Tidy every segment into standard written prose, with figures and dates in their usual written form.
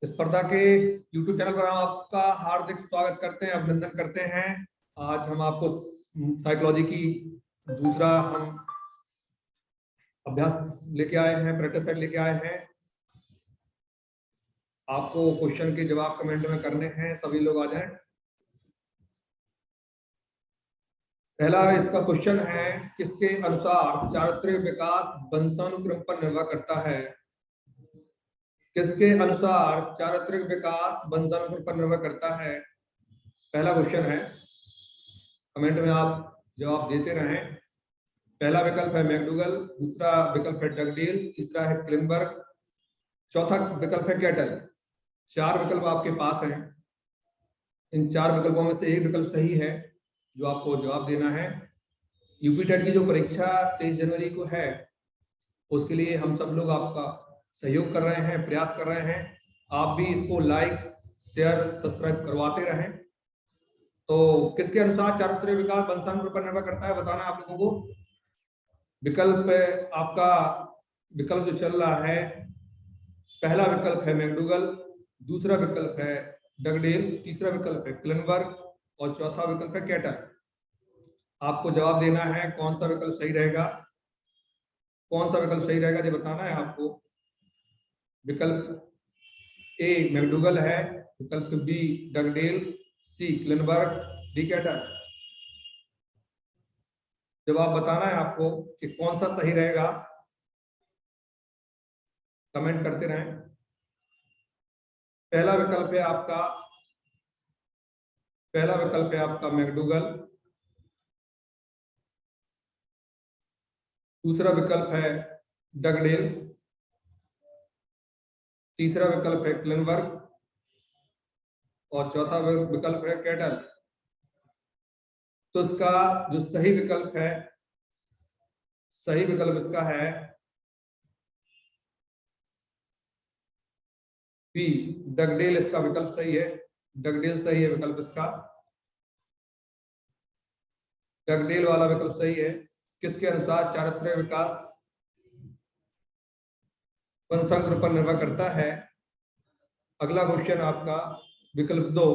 स्पर्धा के YouTube channel पर हम आपका हार्दिक स्वागत करते हैं, अभिनंदन करते हैं। आज हम आपको साइकोलॉजी की दूसरा हम अभ्यास लेके आए हैं, प्रैक्टिस सेट लेके आए हैं। आपको क्वेश्चन के जवाब कमेंट में करने हैं, सभी लोग आ जाएं। पहला इसका क्वेश्चन है, किसके अनुसार चारित्रिक विकास वंशानुक्रम पर निर्भर करता है? किसके अनुसार चारित्रिक विकास वंशानुक्रम पर निर्भर करता है? पहला क्वेश्चन है, कमेंट में आप जवाब देते रहें। पहला विकल्प है मैकडूगल, दूसरा विकल्प है डगडेल, तीसरा है क्लिनबर्ग, चौथा विकल्प है कैटल। 4 विकल्प आपके पास हैं। इन 4 विकल्पों में से एक विकल्प सही है जो आपको जवाब देना है। यूपी टेट की जो परीक्षा 23 जनवरी को है, उसके लिए हम सब लोग आपका सहयोग कर रहे हैं, प्रयास कर रहे हैं। आप भी इसको लाइक, शेयर, सब्सक्राइब करवाते रहें। तो किसके अनुसार चारित्रिक विकास वंशानुक्रम पर निर्भर करता है, बताना आप लोगों को। विकल्प आपका विकल्प जो चल रहा है, पहला विकल्प है मैकडूगल, दूसरा विकल्प है डगडेल, तीसरा विकल्प है क्लिनबर्ग और चौथा विकल्प है कैटल। आपको जवाब देना है कौन सा विकल्प सही रहेगा, कौन सा विकल्प सही रहेगा ये बताना है आपको। विकल्प ए मैकडूगल है, विकल्प बी डगडेल, सी क्लिनबर्ग, डी कैटल। जवाब बताना है आपको कि कौन सा सही रहेगा, कमेंट करते रहें। पहला विकल्प है आपका मैकडूगल, दूसरा विकल्प है डगडेल, तीसरा विकल्प है क्लिनबर्ग और चौथा विकल्प है कैटल। तो इसका जो सही विकल्प है, सही विकल्प इसका है बी डगडेल। इसका विकल्प सही है, डगडेल सही है विकल्प इसका, डगडेल वाला विकल्प सही है। किसके अनुसार चारित्रिक विकास वंशानुक्रम पर निर्भर करता है? अगला क्वेश्चन आपका विकल्प 2,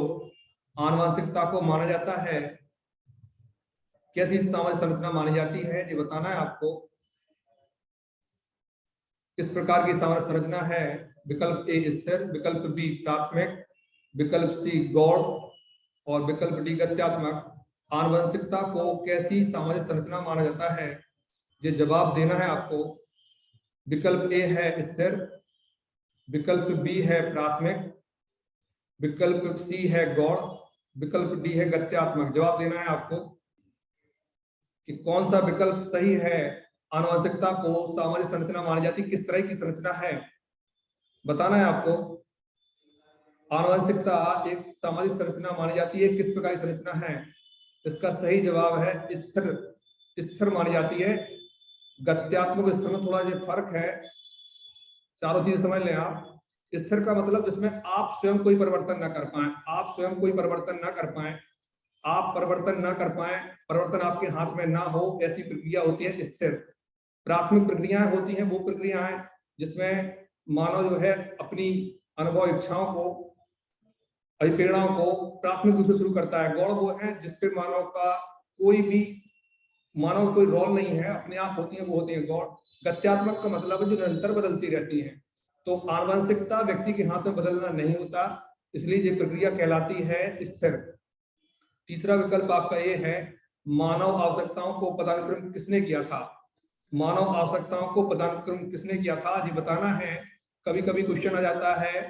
आनुवंशिकता को माना जाता है, कैसी सामाजिक संरचना मानी जाती है ये बताना है आपको। किस प्रकार की सामाजिक संरचना है? विकल्प ए स्थिर, विकल्प बी प्राथमिक, विकल्प सी गौड़ और विकल्प डी गत्यात्मक। आनुवंशिकता को कैसी सामाजिक संरचना माना जाता है ये जवाब देना है आपको। विकल्प ए है स्थिर, विकल्प बी है प्राथमिक, विकल्प सी है गौड़, विकल्प डी है गत्यात्मक। जवाब देना है आपको कि कौन सा विकल्प सही है। आनुवंशिकता को सामाजिक संरचना मानी जाती, किस तरह की संरचना है बताना है आपको। आनुवंशिकता एक सामाजिक संरचना मानी जाती है, किस प्रकार की संरचना है? इसका सही जवाब है स्थिर, स्थिर मानी जाती है। गत्यात्मक स्थिर में थोड़ा ये फर्क है, चारों चीजें समझ लें आप। स्थिर का मतलब जिसमें आप स्वयं कोई परिवर्तन ना कर पाए, आप स्वयं कोई परिवर्तन ना कर पाए, आप परिवर्तन ना कर पाए, परिवर्तन आपके हाथ में ना हो, ऐसी प्रक्रिया होती है स्थिर। प्राथमिक प्रक्रियाएं होती हैं वो प्रक्रियाएं जिसमें मानव जो है अपनी अनुभव, इच्छाओं को, अभिप्रेरणाओं को प्राथमिक रूप से शुरू करता है। गौड़ वो है जिसपे मानव का कोई भी कोई रोल नहीं है, अपने आप होती है वो होती है गौड़। गत्यात्मक का मतलब है जो निरंतर बदलती रहती है। तो आनुवंशिकता व्यक्ति के हाथ में बदलना नहीं होता, इसलिए ये प्रक्रिया कहलाती है स्थिर। तीसरा विकल्प आपका ये है, मानव आवश्यकताओं को पदानुक्रम किसने किया था? मानव आवश्यकताओं को पदानुक्रम किसने किया था ये बताना है। कभी कभी क्वेश्चन आ जाता है,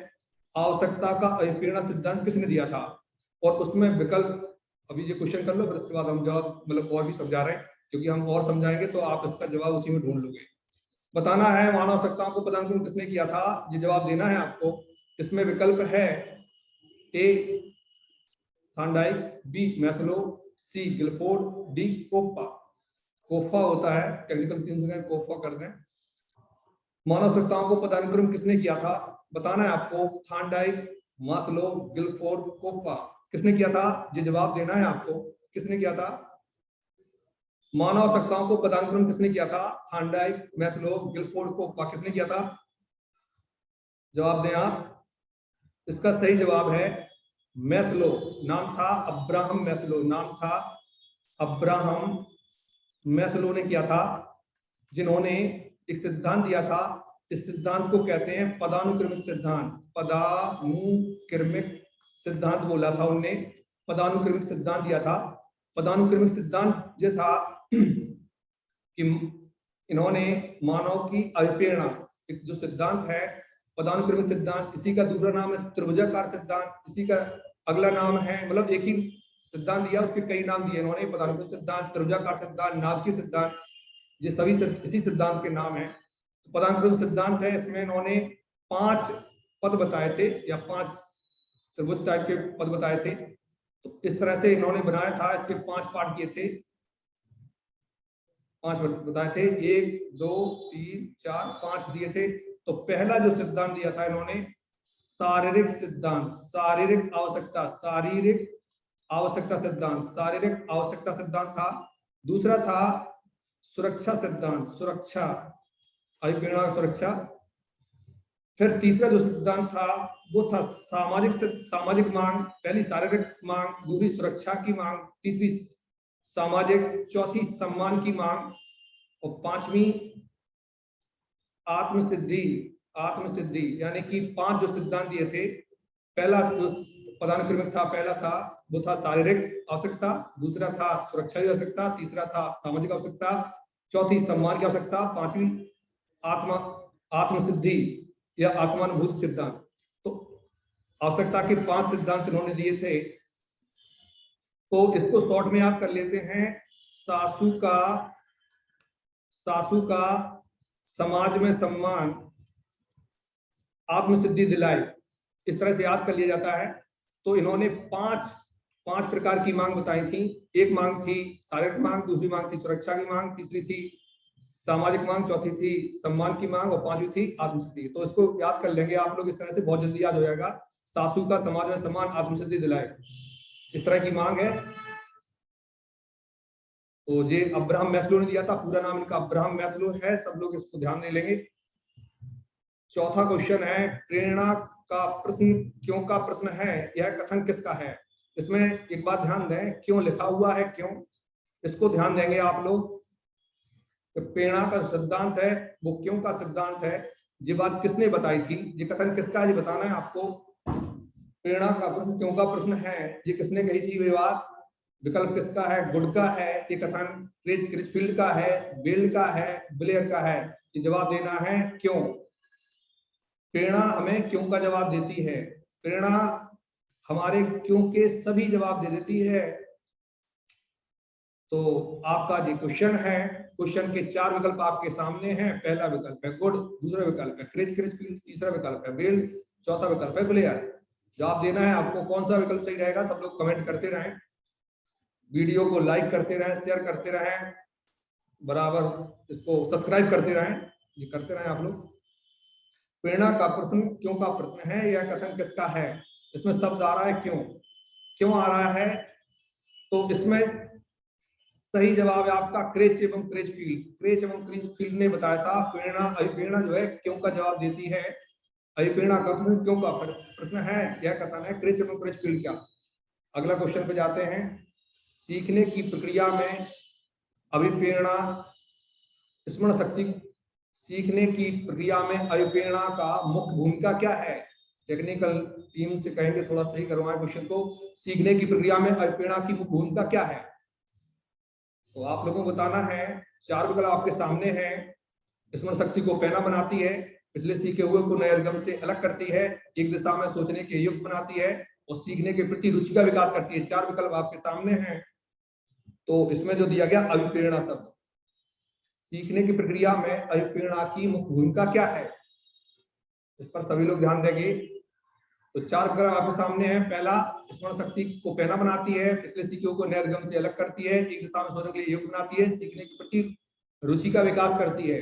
आवश्यकता का अभिप्रेरणा सिद्धांत किसने दिया था? और उसमें विकल्प, अभी ये क्वेश्चन कर लो फिर उसके बाद हम जवाब मतलब और भी समझा रहे हैं, क्योंकि हम और समझाएंगे तो आप इसका जवाब उसी में ढूंढ लोगे। बताना है मानव आवश्यकताओं को पदानुक्रम किसने किया था, ये जवाब देना है आपको। इसमें विकल्प है ए थांडाइक, बी मैस्लो, सी गिलफोर्ड, डी कोप्पा। कोफा होता है, टेक्निकल जगह कोफा कर दें। मानव आवश्यकताओं को पदानुक्रम किसने किया था बताना है आपको। थांडाइक, मास्लो, गिलफोर्ड, कोफा, किसने किया था ये जवाब देना है आपको। किसने किया था? मानव आवश्यकताओं को पदानुक्रम किसने किया था? थांडाइक, मैस्लो, गिलफोर्ड, कोफा, किसने किया था? जवाब दें आप। इसका सही जवाब है मैस्लो। नाम था अब्राहम मैस्लो, नाम था अब्राहम मैस्लो ने किया था, जिन्होंने एक सिद्धांत दिया था। इस सिद्धांत को कहते हैं पदानुक्रमिक सिद्धांत। पदानुक्रमिक सिद्धांत बोला था उनने, पदानुक्रमिक सिद्धांत दिया था। पदानुक्रमिक सिद्धांत जो था कि इन्होंने मानव की अभिप्रेरणा, जो सिद्धांत है पदानुक्रमिक सिद्धांत, इसी का दूसरा नाम है त्रिभुजाकार सिद्धांत, इसी का अगला नाम है, मतलब एक ही सिद्धांत दिया उसके कई नाम दिए इन्होंने, पदानुक्रमिक सिद्धांत, त्रिभुजाकार सिद्धांत, नाभिकीय सिद्धांत, ये सभी इसी सिद्धांत के नाम है। पदानुक्रमिक सिद्धांत है, इसमें इन्होंने 5 पद बताए थे या 5 त्रिभुज टाइप के पद बताए थे। तो इस तरह से इन्होंने बनाया था, इसके 5 पार्ट किए थे, 5 बताए थे, 1 2 3 4 5 दिए थे। तो पहला जो सिद्धांत दिया था इन्होंने शारीरिक सिद्धांत, शारीरिक आवश्यकता, शारीरिक आवश्यकता सिद्धांत, शारीरिक आवश्यकता सिद्धांत था। दूसरा था सुरक्षा सिद्धांत, सुरक्षा, अभिप्रेरणा सुरक्षा। फिर तीसरा जो सिद्धांत था वो था सामाजिक मांग, पहली शारीरिक मांग, दूसरी सुरक्षा की मांग, तीसरी सामाजिक, चौथी सम्मान की मांग और 5वीं आत्मसिद्धि। आत्मसिद्धि यानी कि 5 जो सिद्धांत दिए थे, पहला जो पदानुक्रमिक था, पहला था वो था शारीरिक आवश्यकता, दूसरा था सुरक्षा की आवश्यकता, तीसरा था सामाजिक आवश्यकता, चौथी सम्मान की आवश्यकता, 5वीं आत्मसिद्धि या आत्मानुभूति सिद्धांत। तो आवश्यकता के 5 सिद्धांत इन्होंने दिए थे। तो इसको शॉर्ट में याद कर लेते हैं, सासू का समाज में सम्मान, आत्मसिद्धि दिलाई, इस तरह से याद कर लिया जाता है। तो इन्होंने 5 प्रकार की मांग बताई थी। एक मांग थी शारीरिक मांग, दूसरी मांग थी सुरक्षा की मांग, तीसरी थी सामाजिक मांग, चौथी थी सम्मान की मांग और 5वीं थी आत्मसिद्धि। तो इसको याद कर लेंगे आप लोग, इस तरह से बहुत जल्दी याद हो जाएगा। सासू का समाज में सम्मान, आत्मसिद्धि दिलाए, इस तरह की मांग है। तो ये अब्राहम मैस्लो ने दिया था, पूरा नाम इनका अब्राहम मैस्लो है, सब लोग इसको ध्यान दे लेंगे। चौथा क्वेश्चन है, प्रेरणा का प्रश्न क्यों का प्रश्न है, यह कथन किसका है। इसमें एक बात ध्यान दें, क्यों लिखा हुआ है, क्यों, इसको ध्यान देंगे आप लोग। तो प्रेरणा का सिद्धांत है वो क्यों का सिद्धांत है, ये बात किसने बताई थी, ये कथन किसका है, ये बताना है आपको। प्रेरणा का प्रश्न क्यों का प्रश्न है, ये किसने कही थी ये बात। विकल्प किसका है, गुड का है, ये कथन क्रिचफील्ड का है, बेल्ड का है, ब्लेयर का है। ये जवाब देना है क्यों। प्रेरणा हमें क्यों का जवाब देती है, प्रेरणा हमारे क्यों के सभी जवाब दे देती है। तो आपका जो क्वेश्चन है, क्वेश्चन के 4 विकल्प आपके सामने हैं। पहला विकल्प है गुड, दूसरा विकल्प है क्रिचफील्ड, तीसरा विकल्प है बेल्ड, चौथा विकल्प है ब्लेयर। जवाब देना है आपको, कौन सा विकल्प सही रहेगा। सब लोग कमेंट करते रहें, वीडियो को लाइक करते रहें, शेयर करते रहें, बराबर इसको सब्सक्राइब करते रहें, ये करते रहें आप लोग। प्रेरणा का प्रश्न क्यों का प्रश्न है, यह कथन किसका है। इसमें शब्द आ रहा है क्यों, क्यों आ रहा है। तो इसमें सही जवाब है आपका क्रेच एवं क्रिचफील्ड। क्रेच एवं क्रिचफील्ड ने बताया था प्रेरणा, अभिप्रेरणा जो है क्यों का जवाब देती है। अभिप्रेरणा का प्रश्न क्यों का प्रश्न है, यह कथन है क्रेच एवं क्रिचफील्ड क्या। अगला क्वेश्चन पे जाते हैं, सीखने की प्रक्रिया में अभिप्रेरणा, स्मरण शक्ति, सीखने की प्रक्रिया में अभिप्रेरणा का मुख्य भूमिका क्या है। टेक्निकल टीम से कहेंगे थोड़ा सही करवाएं क्वेश्चन को, सीखने की प्रक्रिया में अभिप्रेरणा की मुख्य भूमिका क्या है। तो आप लोगों को बताना है, 4 विकल्प आपके सामने हैं। स्मरण शक्ति को पैना बनाती है, पिछले सीखे हुए को नए अध्ययन से अलग करती है, एक दिशा में सोचने के युक्त बनाती है और सीखने के प्रति रुचि का विकास करती है। 4 विकल्प आपके सामने हैं। तो इसमें जो दिया गया अभिप्रेरणा शब्द, सीखने की प्रक्रिया में अभिप्रेरणा की मुख्य भूमिका क्या है, इस पर सभी लोग ध्यान देंगे। तो 4 विकल्प आपके सामने हैं। पहला, स्मरण शक्ति को पैना बनाती है, पिछले सीखे हुए को नए अध्ययन से अलग करती है, एक दिशा में सोचने के लिए युक्त बनाती है, सीखने के प्रति रुचि का विकास करती है।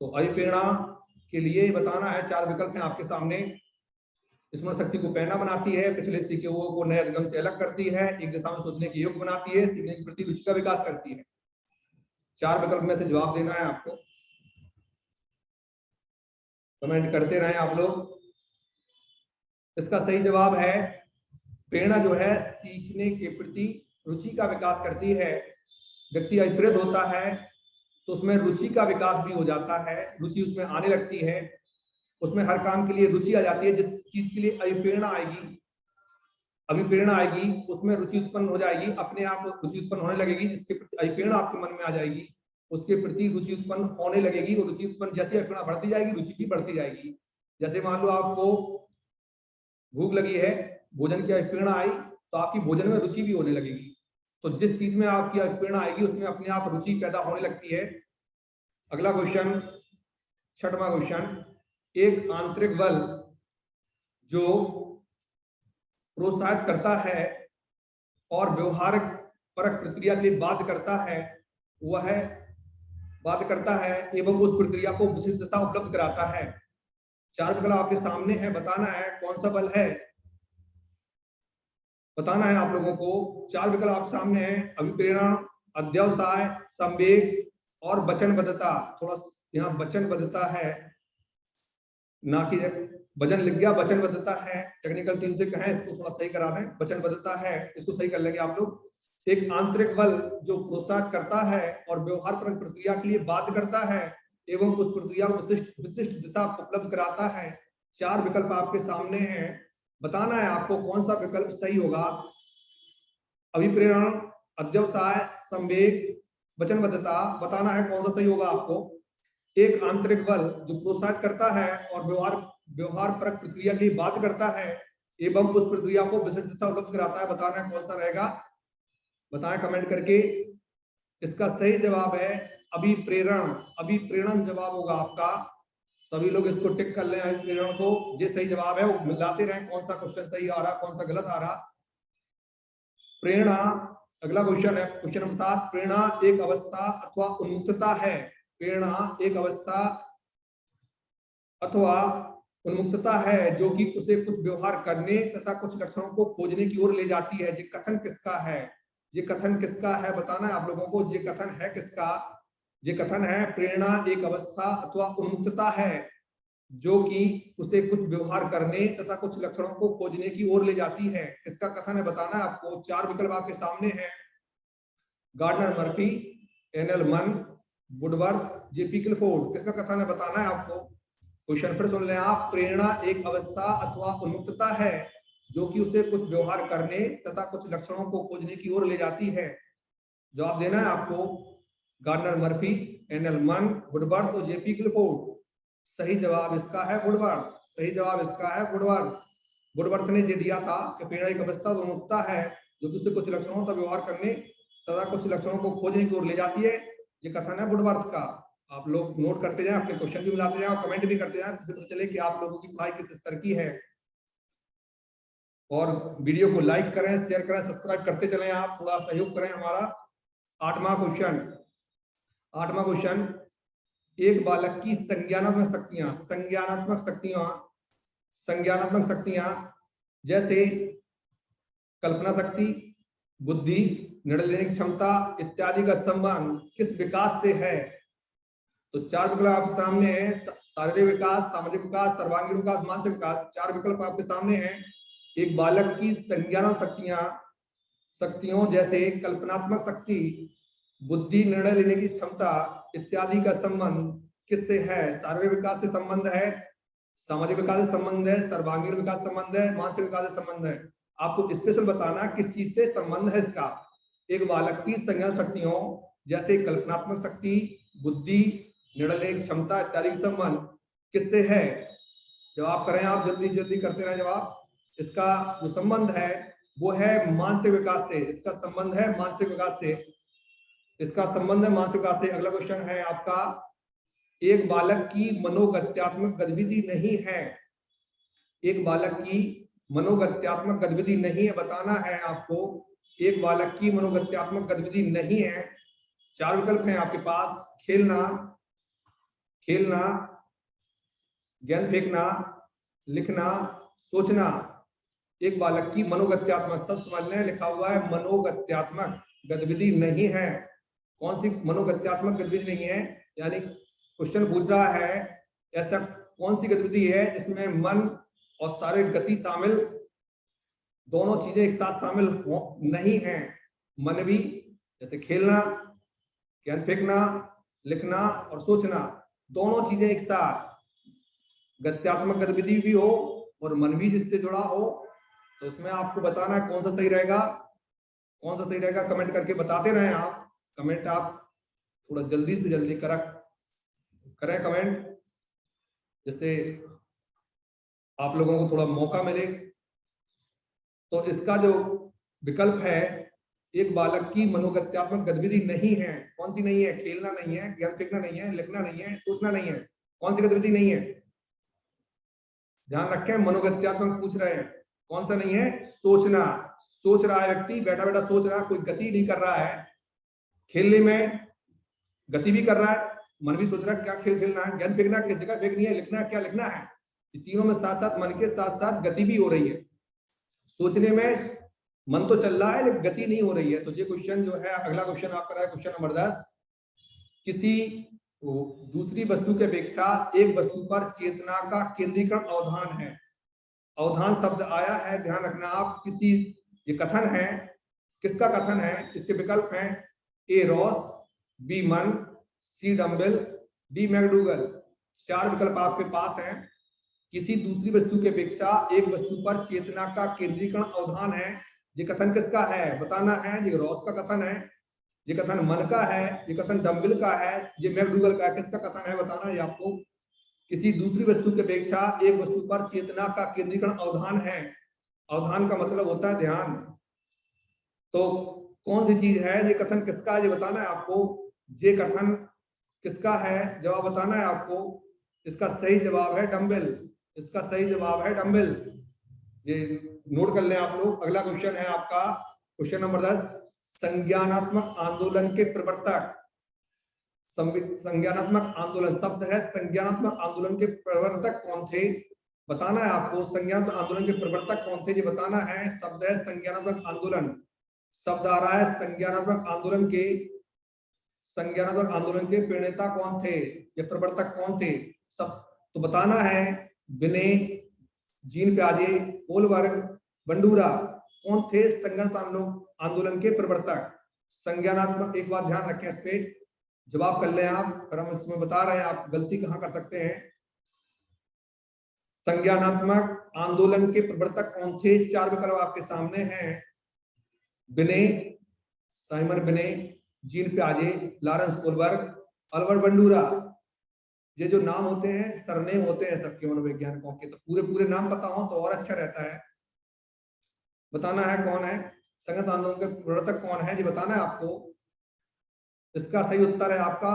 तो अभिप्रेरणा के लिए बताना है, 4 विकल्प हैं आपके सामने। स्मरण शक्ति को पैना बनाती है, पिछले सीखे हुए को नए अध्ययन से अलग करती है, एक दिशा में सोचने के योग्य बनाती है, सीखने के प्रति रुचि का विकास करती है। 4 विकल्प में से जवाब देना है आपको, कमेंट करते रहें आप लोग। इसका सही जवाब है प्रेरणा जो है सीखने के प्रति रुचि का विकास करती है। व्यक्ति अभिप्रेत होता है तो उसमें रुचि का विकास भी हो जाता है, रुचि उसमें आने लगती है, उसमें हर काम के लिए रुचि आ जाती है। जिस चीज के लिए अभिप्रेरणा आएगी उसमें रुचि उत्पन्न हो जाएगी, अपने आप रुचि उत्पन्न होने लगेगी। जिसके प्रति अभिप्रेरणा आपके मन में आ जाएगी उसके प्रति रुचि उत्पन्न होने लगेगी, और रुचि उत्पन्न जैसे अभिप्रेरणा बढ़ती जाएगी रुचि भी बढ़ती जाएगी। जैसे मान लो आपको भूख लगी है, भोजन की अभिप्रेरणा आई तो आपकी भोजन में रुचि भी होने लगेगी। तो जिस चीज में आपकी अभिप्रेरणा आएगी उसमें अपने आप रुचि पैदा होने लगती है। अगला क्वेश्चन, छठवां क्वेश्चन, एक आंतरिक बल जो प्रोत्साहित करता है और व्यवहारिक परक प्रक्रिया के लिए बाध्य करता है एवं उस प्रक्रिया को विशिष्ट दिशा उपलब्ध कराता है। चार विकल्प आपके सामने है, बताना है कौन सा बल है, बताना है आप लोगों को। चार विकल्प आप सामने है, अभिप्रेरण, अध्यवसाय, संवेग और वचनबद्धता। थोड़ा यहाँ वचनबद्धता है ना कि वजन लिख गया, वचनबद्धता है, टेक्निकल टीम से कहें इसको थोड़ा सही करा दें, वचनबद्धता है, इसको सही कर लेंगे आप लोग। एक आंतरिक बल जो प्रोत्साहित करता है और व्यवहार परक प्रक्रिया के लिए बाध्य करता है एवं उस प्रक्रिया को विशिष्ट दिशा उपलब्ध कराता है। चार विकल्प आपके सामने हैं, बताना है आपको कौन सा विकल्प सही होगा। अभिप्रेरण, अध्यवसाय, संवेग, वचनबद्धता, बताना है कौन सा सही होगा आपको। एक आंतरिक बल जो प्रोत्साहित करता है और व्यवहार परक प्रक्रिया के लिए बाध्य करता है एवं उस प्रक्रिया को विशिष्ट दिशा उपलब्ध कराता है, बताना है कौन सा रहेगा, बताएं कमेंट करके। इसका सही जवाब है अभिप्रेरण। अभिप्रेरण जवाब होगा आपका। सभी लोग इसको टिक कर लें, अभिप्रेरण को। जो सही जवाब है वो मिलाते रहें, कौन सा क्वेश्चन सही आ रहा कौन सा गलत आ रहा। प्रेरणा, अगला क्वेश्चन है, क्वेश्चन नंबर 7, प्रेरणा एक अवस्था अथवा उन्मुक्तता है। प्रेरणा एक अवस्था अथवा उन्मुक्तता है जो कि उसे कुछ व्यवहार करने तथा कुछ लक्षणों को खोजने की ओर ले जाती है। ये कथन किसका है, ये कथन किसका है, बताना है आप लोगों को। ये कथन है किसका, ये कथन है प्रेरणा एक अवस्था अथवा उन्मुक्तता है जो कि उसे कुछ व्यवहार करने तथा कुछ लक्षणों को खोजने की ओर ले जाती है। इसका कथन है, बताना है आपको। चार विकल्प आपके सामने हैं, गार्डनर मर्फी, एनएल मन, वुडवर्थ, जेपी क्लिफोर्ड। किसका कथन है, बताना है आपको। क्वेश्चन फिर सुन लें आप। प्रेरणा एक अवस्था अथवा उन्मुक्तता है जो कि उसे कुछ व्यवहार करने तथा कुछ लक्षणों को खोजने की ओर ले जाती है। जवाब देना है आपको, गार्डनर मर्फी, एनएल मन, वुडवर्थ और जेपी क्लिफोर्ड। सही जवाब इसका है वुडवर्थ। सही जवाब इसका है वुडवर्थ। वुडवर्थ ने ये दिया था कि प्रेरणा एक अवस्था उन्मुक्तता है जो कि उसे कुछ लक्षणों का व्यवहार करने तथा कुछ लक्षणों को खोजने की ओर ले जाती है। ये कथन है वुडवर्थ का। आप लोग नोट करते जाएं, अपने क्वेश्चन भी मिलाते जाएं और कमेंट भी करते जाएं, जिससे पता चले कि आप लोगों की पढ़ाई किस स्तर की है। और वीडियो को लाइक करें, शेयर करें, सब्सक्राइब करते चलें, आप थोड़ा सहयोग करें हमारा। आठवां क्वेश्चन, एक बालक की संज्ञानात्मक शक्तियां जैसे कल्पना शक्ति, बुद्धि, निर्णय लेने की क्षमता इत्यादि का संबंध किस विकास से है। तो चार विकल्प आपके सामने है, शारीरिक विकास, सामाजिक विकास, सर्वांगीण विकास, मानसिक विकास। चार विकल्प आपके सामने हैं। एक बालक की संज्ञानात्मक शक्तियों जैसे कल्पनात्मक शक्ति, बुद्धि, निर्णय लेने की क्षमता इत्यादि का संबंध किससे है। शारीरिक विकास से संबंध है, सामाजिक विकास से संबंध है, सर्वांगीण विकास संबंध है, मानसिक विकास से संबंध है। आपको स्पेशल बताना किस चीज से संबंध है इसका। एक बालक की संज्ञानात्मक शक्तियों जैसे कल्पनात्मक शक्ति, बुद्धि, निर्णय लेने की क्षमता इत्यादि का संबंध किससे है। जवाब करें आप, जल्दी जल्दी करते रहें जवाब। इसका जो संबंध है वो है मानसिक विकास से। इसका संबंध है मानसिक विकास से। इसका संबंध है मानसिक विकास से। अगला क्वेश्चन है आपका, एक बालक की मनोगत्यात्मक गतिविधि नहीं है। एक बालक की मनोगत्यात्मक गतिविधि नहीं है, बताना है आपको। एक बालक की मनोगत्यात्मक गतिविधि नहीं है। चार विकल्प हैं आपके पास, खेलना, गेंद फेंकना, लिखना, सोचना। एक बालक की मनोगत्यात्मक, सब समझ लें, लिखा हुआ है मनोगत्यात्मक गतिविधि नहीं है। कौन सी मनोगत्यात्मक गतिविधि नहीं है, यानी क्वेश्चन पूछ रहा है ऐसा कौन सी गतिविधि है जिसमें मन और सारे गति शामिल, दोनों चीजें एक साथ शामिल नहीं है। मन भी, जैसे खेलना, गेंद फेंकना, लिखना और सोचना, दोनों चीजें एक साथ, गत्यात्मक गतिविधि भी हो और मन भी जिससे जुड़ा हो, तो उसमें आपको बताना है कौन सा सही रहेगा, कौन सा सही रहेगा। कमेंट करके बताते रहें आप, कमेंट आप थोड़ा जल्दी से जल्दी करें कमेंट, जिससे आप लोगों को थोड़ा मौका मिले। तो इसका जो विकल्प है, एक बालक की मनोगत्यात्मक गतिविधि नहीं है। कौन सी नहीं है? खेलना नहीं है, गेंद फेंकना नहीं है, लिखना नहीं है, सोचना नहीं है। कौन सी गतिविधि नहीं है? ध्यान रखें, मनोगत्यात्मक पूछ रहे हैं, कौन सा नहीं है? सोचना। सोच रहा है व्यक्ति, बैठा बैठा सोच रहा है, कोई गति नहीं कर रहा है। खेलने में गति भी कर रहा है, मन भी सोच रहा है क्या खेल खेलना है, गेंद फेंकना किस जगह फेंकनी है, लिखना क्या लिखना है। ये तीनों में साथ साथ मन के साथ साथ गति भी हो रही है। सोचने में मन तो चल रहा है लेकिन गति नहीं हो रही है। तो ये क्वेश्चन जो है, अगला क्वेश्चन आपका रहा है क्वेश्चन नंबर 10। किसी दूसरी वस्तु की अपेक्षा एक वस्तु पर चेतना का केंद्रीकरण अवधान है। अवधान शब्द आया है, ध्यान रखना आप। किसी, ये कथन है, किसका कथन है? इसके विकल्प हैं ए रॉस, बी मन, सी डम्बल, डी मैकडूगल। 4 विकल्प आपके पास हैं। किसी दूसरी वस्तु की अपेक्षा एक वस्तु पर चेतना का केंद्रीकरण अवधान है, ये कथन किसका है? बताना है। ये रॉस का कथन है, ये कथन मन का है, ये कथन डम्बल का है, ये मैकडूगल का है। किसका कथन है बताना है आपको। किसी दूसरी वस्तु की अपेक्षा एक वस्तु पर चेतना का केंद्रीकरण अवधान है। अवधान का मतलब होता है ध्यान। तो कौन सी चीज है? ये कथन किसका है ये बताना है आपको। ये कथन किसका है जवाब बताना है आपको। इसका सही जवाब है डम्बल। इसका सही जवाब है डम्बल। ये नोट कर लें आप लोग। अगला क्वेश्चन है आपका क्वेश्चन नंबर 10। संज्ञानात्मक आंदोलन के प्रवर्तक। संज्ञानात्मक आंदोलन शब्द है, संज्ञानात्मक आंदोलन के प्रवर्तक कौन थे बताना है आपको। संज्ञानात्मक आंदोलन के प्रवर्तक कौन थे ये बताना है। शब्द है संज्ञानात्मक आंदोलन, शब्द आ रहा है संज्ञानात्मक आंदोलन के, संज्ञानात्मक आंदोलन के प्रणेता कौन थे, ये प्रवर्तक कौन थे सब तो बताना है। विनय, जीन प्याजे, कोलबर्ग, बंडूरा कौन थे संज्ञानात्मक आंदोलन के प्रवर्तक। संज्ञानात्मक, एक बात ध्यान रखें, इस पे जवाब कर लें आप, पर हम इसमें बता रहे हैं आप गलती कहां कर सकते हैं। संज्ञानात्मक आंदोलन के प्रवर्तक कौन थे? 4 विकल्प आपके सामने हैं। विनय, साइमन विनय, gene प्याजे, Lawrence Kohlberg, Albert Bandura. ये जो नाम होते हैं सरनेम होते हैं सबके मनोवैज्ञानिकों के, तो पूरे पूरे नाम पता हो तो और अच्छा रहता है। बताना है कौन है संगत आंदोलन के प्रवर्तक कौन है, ये बताना है आपको। इसका सही उत्तर है आपका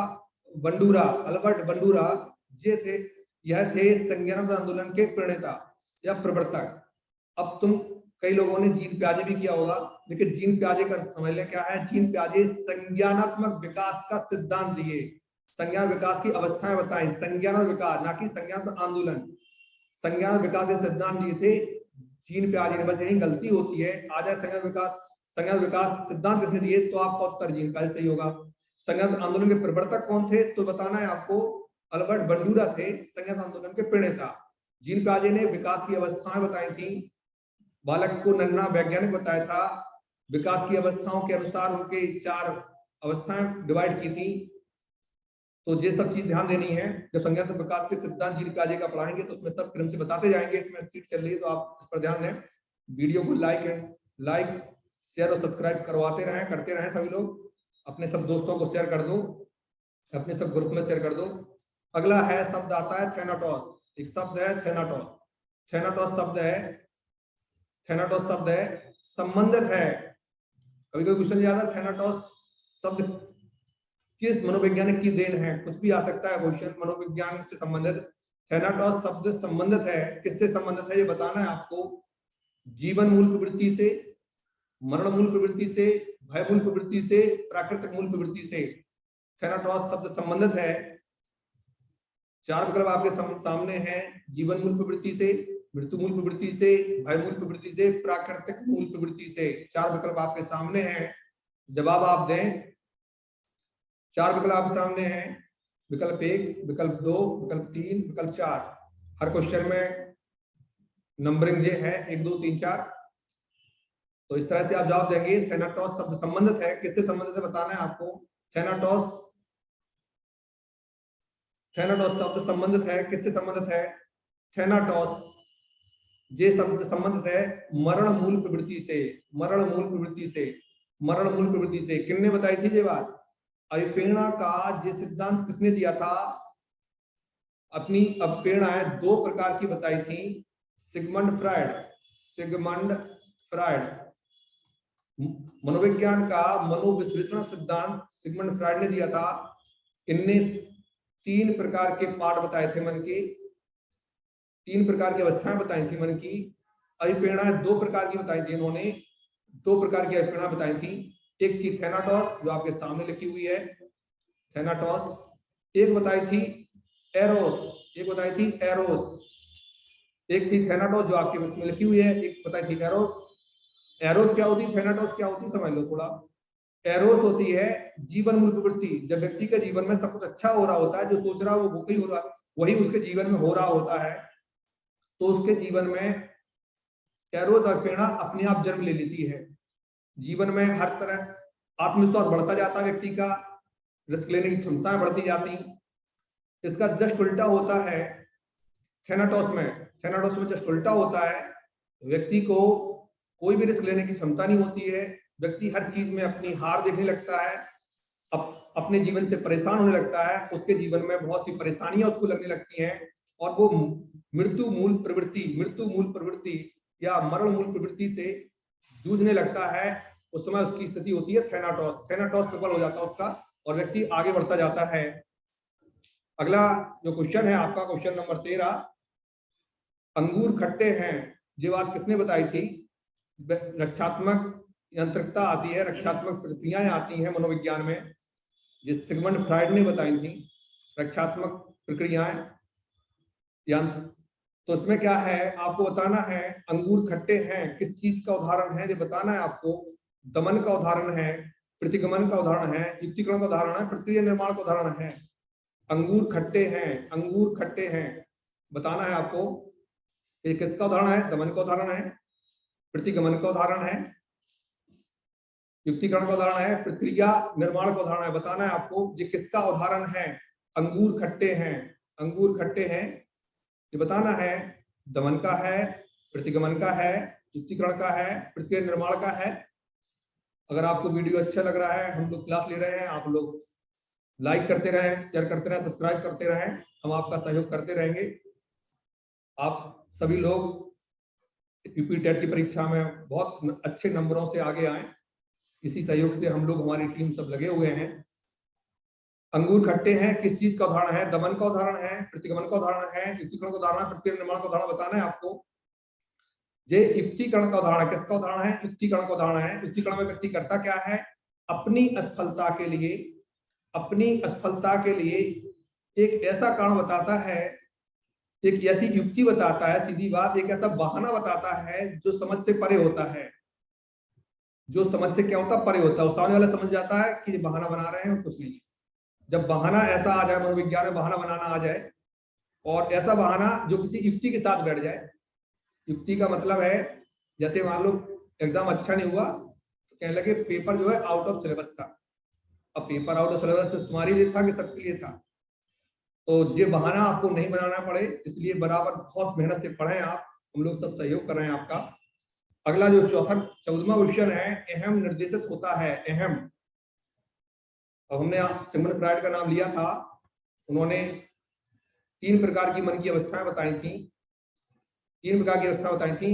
बंडूरा, अल्बर्ट बंडूरा। ये थे, यह थे संज्ञानात्मक आंदोलन के प्रणेता या प्रवर्तक। अब तुम कई लोगों ने जीन प्याजे भी किया होगा, लेकिन जीन प्याजे का समझ लें क्या है। जीन प्याजे संज्ञानात्मक विकास का सिद्धांत दिए, संज्ञान विकास की अवस्थाएं बताएं। संज्ञानात्मक विकास, ना कि संज्ञानात्मक आंदोलन। संज्ञान विकास के सिद्धांत दिए थे जीन प्याजे ने। बस यही गलती होती है, आ जाए संज्ञान विकास, संज्ञान विकास सिद्धांत किसने दिए, तो आपका उत्तर जीन प्याजे सही होगा। संज्ञान आंदोलन के प्रवर्तक कौन थे, तो बताना है आपको अल्बर्ट बंडूरा थे संज्ञान आंदोलन के प्रणेता। जीन प्याजे ने विकास की अवस्थाएं बताई थी, बालक को नन्हा वैज्ञानिक बताया था, विकास की अवस्थाओं के अनुसार उनके 4 अवस्थाएं डिवाइड की थी। तो ये सब चीज ध्यान देनी है। जब संज्ञानात्मक विकास के सिद्धांत जीन प्याजे का पढ़ाएंगे तो उसमें सब क्रम से बताते जाएंगे। इसमें सीट चल रही है तो आप इस पर ध्यान दें। वीडियो को लाइक शेयर और सब्सक्राइब करवाते रहें, करते रहें सभी लोग। अपने सब दोस्तों को शेयर कर दो, अपने सब ग्रुप में शेयर कर दो। अगला है शब्द आता है थैनाटोस। एक शब्द है थैनाटोस। थैनाटोस शब्द है, थैनाटोस शब्द है संबंधित है। कभी कोई क्वेश्चन याद है थैनाटोस शब्द किस मनोवैज्ञानिक की देन है? कुछ भी आ सकता है क्वेश्चन मनोविज्ञान से संबंधित। थैनाटोस शब्द संबंधित है, किससे संबंधित है ये बताना है आपको। जीवन मूल प्रवृत्ति से, मरण मूल प्रवृत्ति से, भय मूल प्रवृत्ति से, प्राकृतिक मूल प्रवृत्ति से थैनाटोस शब्द संबंधित है। 4 विकल्प आपके सामने हैं। जीवन मूल प्रवृत्ति से, मृत्यु मूल प्रवृत्ति से, भय मूल प्रवृत्ति से, प्राकृतिक मूल प्रवृत्ति से। 4 विकल्प आपके सामने हैं, जवाब आप दें। 4 विकल्प आपके सामने हैं। विकल्प 1, विकल्प 2, विकल्प 3, विकल्प 4। हर क्वेश्चन में नंबरिंग ये है 1 2 3 4। तो इस तरह से आप जवाब देंगे। थैनाटोस शब्द संबंधित है, किससे संबंधित है बताना है आपको। थैनाटोस, थैनाटोस शब्द संबंधित है, किससे संबंधित है। थैनाटोस ये शब्द संबंधित है मरण मूल प्रवृत्ति से। मरण मूल प्रवृत्ति से, मरण मूल प्रवृत्ति से किसने बताई थी ये बात। अभिप्रेरणा का ये सिद्धांत किसने दिया था। अपनी अभिप्रेरणाएं 2 प्रकार की बताई थी। सिगमंड फ्रायड, सिगमंड फ्रायड मनोविज्ञान का मनोविश्लेषण सिद्धांत सिगमंड फ्रायड ने दिया था। इनने 3 प्रकार के पार्ट बताए थे मन के, 3 प्रकार की अवस्थाएं बताई थी मन की। अभिप्रेरणाएं 2 प्रकार की बताई थी इन्होंने, 2 प्रकार की अभिप्रेरणा बताई थी। एक थी थैनाटोस जो आपके सामने लिखी हुई है, थैनाटोस। एक बताई थी एरोस, एक बताई थी एरोस। एक थी थैनाटोस जो आपके उसमें लिखी हुई है, एक बताई थी एरोस। एरोस क्या होती, थैनाटोस क्या होती, समझ लो थोड़ा। एरोस होती है जीवन मूल प्रवृत्ति। जब व्यक्ति के जीवन में सब कुछ अच्छा हो रहा होता है, जो सोच रहा है वो वही हो रहा, वही उसके जीवन में हो रहा होता है, तो उसके जीवन में एरोस और प्रेरणा अपने आप जन्म ले लेती है। जीवन में हर तरह आत्मविश्वास बढ़ता जाता है व्यक्ति का, रिस्क लेने की क्षमताएं बढ़ती जाती। इसका जस्ट उल्टा होता है थैनाटोस में। थैनाटोस में जस्ट उल्टा होता है, व्यक्ति को कोई भी रिस्क लेने की क्षमता नहीं होती है। व्यक्ति हर चीज में अपनी हार देखने लगता है, अपने जीवन से परेशान होने लगता है, उसके जीवन में बहुत सी परेशानियां उसको लगने लगती हैं और वो मृत्यु मूल प्रवृत्ति या मरण मूल प्रवृत्ति से जूझने लगता है। उस समय उसकी स्थिति होती है थैनाटोस। थैनाटोस प्रबल हो जाता है उसका और व्यक्ति आगे बढ़ता जाता है। अगला जो क्वेश्चन है आपका, क्वेश्चन नंबर 13, अंगूर खट्टे हैं ये बात किसने बताई थी। रक्षात्मक यांत्रिकता आती है, रक्षात्मक प्रक्रियाएं आती हैं मनोविज्ञान में, जिस सिगमंड फ्रायड ने बताई थी रक्षात्मक प्रक्रियाएं यंत्र। तो इसमें क्या है आपको बताना है। अंगूर खट्टे हैं किस चीज का उदाहरण है ये बताना है आपको। दमन का उदाहरण है, प्रतिगमन का उदाहरण है, युक्तिकरण का उदाहरण है, प्रतिक्रिया निर्माण का उदाहरण है। अंगूर खट्टे हैं, अंगूर खट्टे हैं बताना है आपको। ये किसका उदाहरण है, दमन का उदाहरण है, प्रतिगमन का उदाहरण है, युक्तिकरण का उदाहरण है, प्रक्रिया निर्माण का उदाहरण है। बताना है आपको ये किसका उदाहरण है। अंगूर खट्टे हैं, अंगूर खट्टे हैं ये बताना है। दमन का है, प्रतिगमन का है, युक्तिकरण का है, प्रतिक्रिया निर्माण का है। अगर आपको वीडियो अच्छा लग रहा है, हम लोग क्लास ले रहे हैं, आप लोग लाइक करते रहें, शेयर करते रहें, सब्सक्राइब करते रहें, हम आपका सहयोग करते रहेंगे। आप सभी लोग यूपी टेट की परीक्षा में बहुत अच्छे नंबरों से आगे आए, इसी सहयोग से हम लोग, हमारी टीम सब लगे हुए हैं। अंगूर खट्टे हैं किस चीज का उदाहरण है, दमन का उदाहरण है, प्रतिगमन का उदाहरण है, युक्तिकरण का उदाहरण है, प्रतिक्रिया निर्माण का उदाहरण बताना है आपको। ये युक्तिकरण का उदाहरण है, किसका उदाहरण है, युक्तिकरण का उदाहरण है। युक्तिकरण में व्यक्ति करता क्या है, अपनी असफलता के लिए, अपनी असफलता के लिए एक ऐसा कारण बताता है, एक ऐसी युक्ति बताता है, सीधी बात, एक ऐसा बहाना बताता है जो समझ से परे होता है। जो समझ से क्या होता है, परे होता है। सामने वाला समझ जाता है कि बहाना बना रहे हैं और कुछ नहीं। जब बहाना ऐसा आ जाए, मनोविज्ञान में बहाना बनाना आ जाए, और ऐसा बहाना जो किसी युक्ति के साथ बैठ जाए। युक्ति का मतलब है, जैसे मान लो एग्जाम अच्छा नहीं हुआ तो कहने लगे पेपर जो है आउट ऑफ सिलेबस था। अब पेपर आउट ऑफ सिलेबस तुम्हारे लिए था कि सबके लिए था। तो ये बहाना आपको नहीं बनाना पड़े, इसलिए बराबर बहुत मेहनत से पढ़ें आप, हम लोग सब सहयोग कर रहे हैं आपका। अगला जो 14वां क्वेश्चन है, अहम निर्देशित होता है, अहम। अब हमने सिगमंड फ्रायड का नाम लिया था, उन्होंने 3 प्रकार की मन की अवस्थाएं बताई थी, 3 प्रकार की अवस्था बताई थी।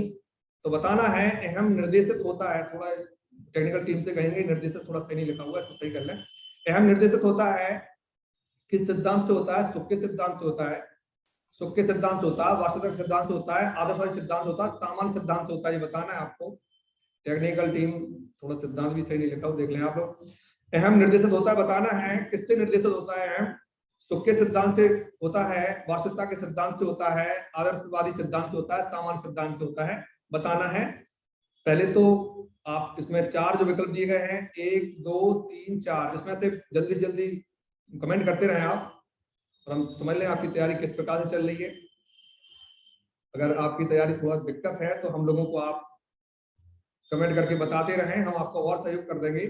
तो बताना है अहम निर्देशित होता है, थोड़ा टेक्निकल टीम से कहेंगे निर्देशित थोड़ा सही नहीं लिखा हुआ, इसको सही कर लें। अहम निर्देशित होता है किस सिद्धांत से होता है, सुख के सिद्धांत से होता है, सुख के सिद्धांत से होता है, वास्तविक सिद्धांत से होता है, आदर्शवादी सिद्धांत से होता है, सामान्य सिद्धांत से होता है। ये बताना है आपको। टेक्निकल टीम थोड़ा सिद्धांत भी सही नहीं लिखा हो, देख लें आप लोग। अहम निर्देशित होता है बताना है किससे निर्देशित होता है। अहम सुख के सिद्धांत से होता है, वास्तविकता के सिद्धांत से होता है, आदर्शवादी सिद्धांत से होता है, सामान्य सिद्धांत से होता है। बताना है। पहले तो आप इसमें 4 जो विकल्प दिए गए हैं, 1 2 3 4, इसमें से जल्दी जल्दी कमेंट करते रहे आप और हम समझ लें आपकी तैयारी किस प्रकार से चल रही है। अगर आपकी तैयारी थोड़ा दिक्कत है तो हम लोगों को आप कमेंट करके बताते रहें, हम आपको और सहयोग कर देंगे।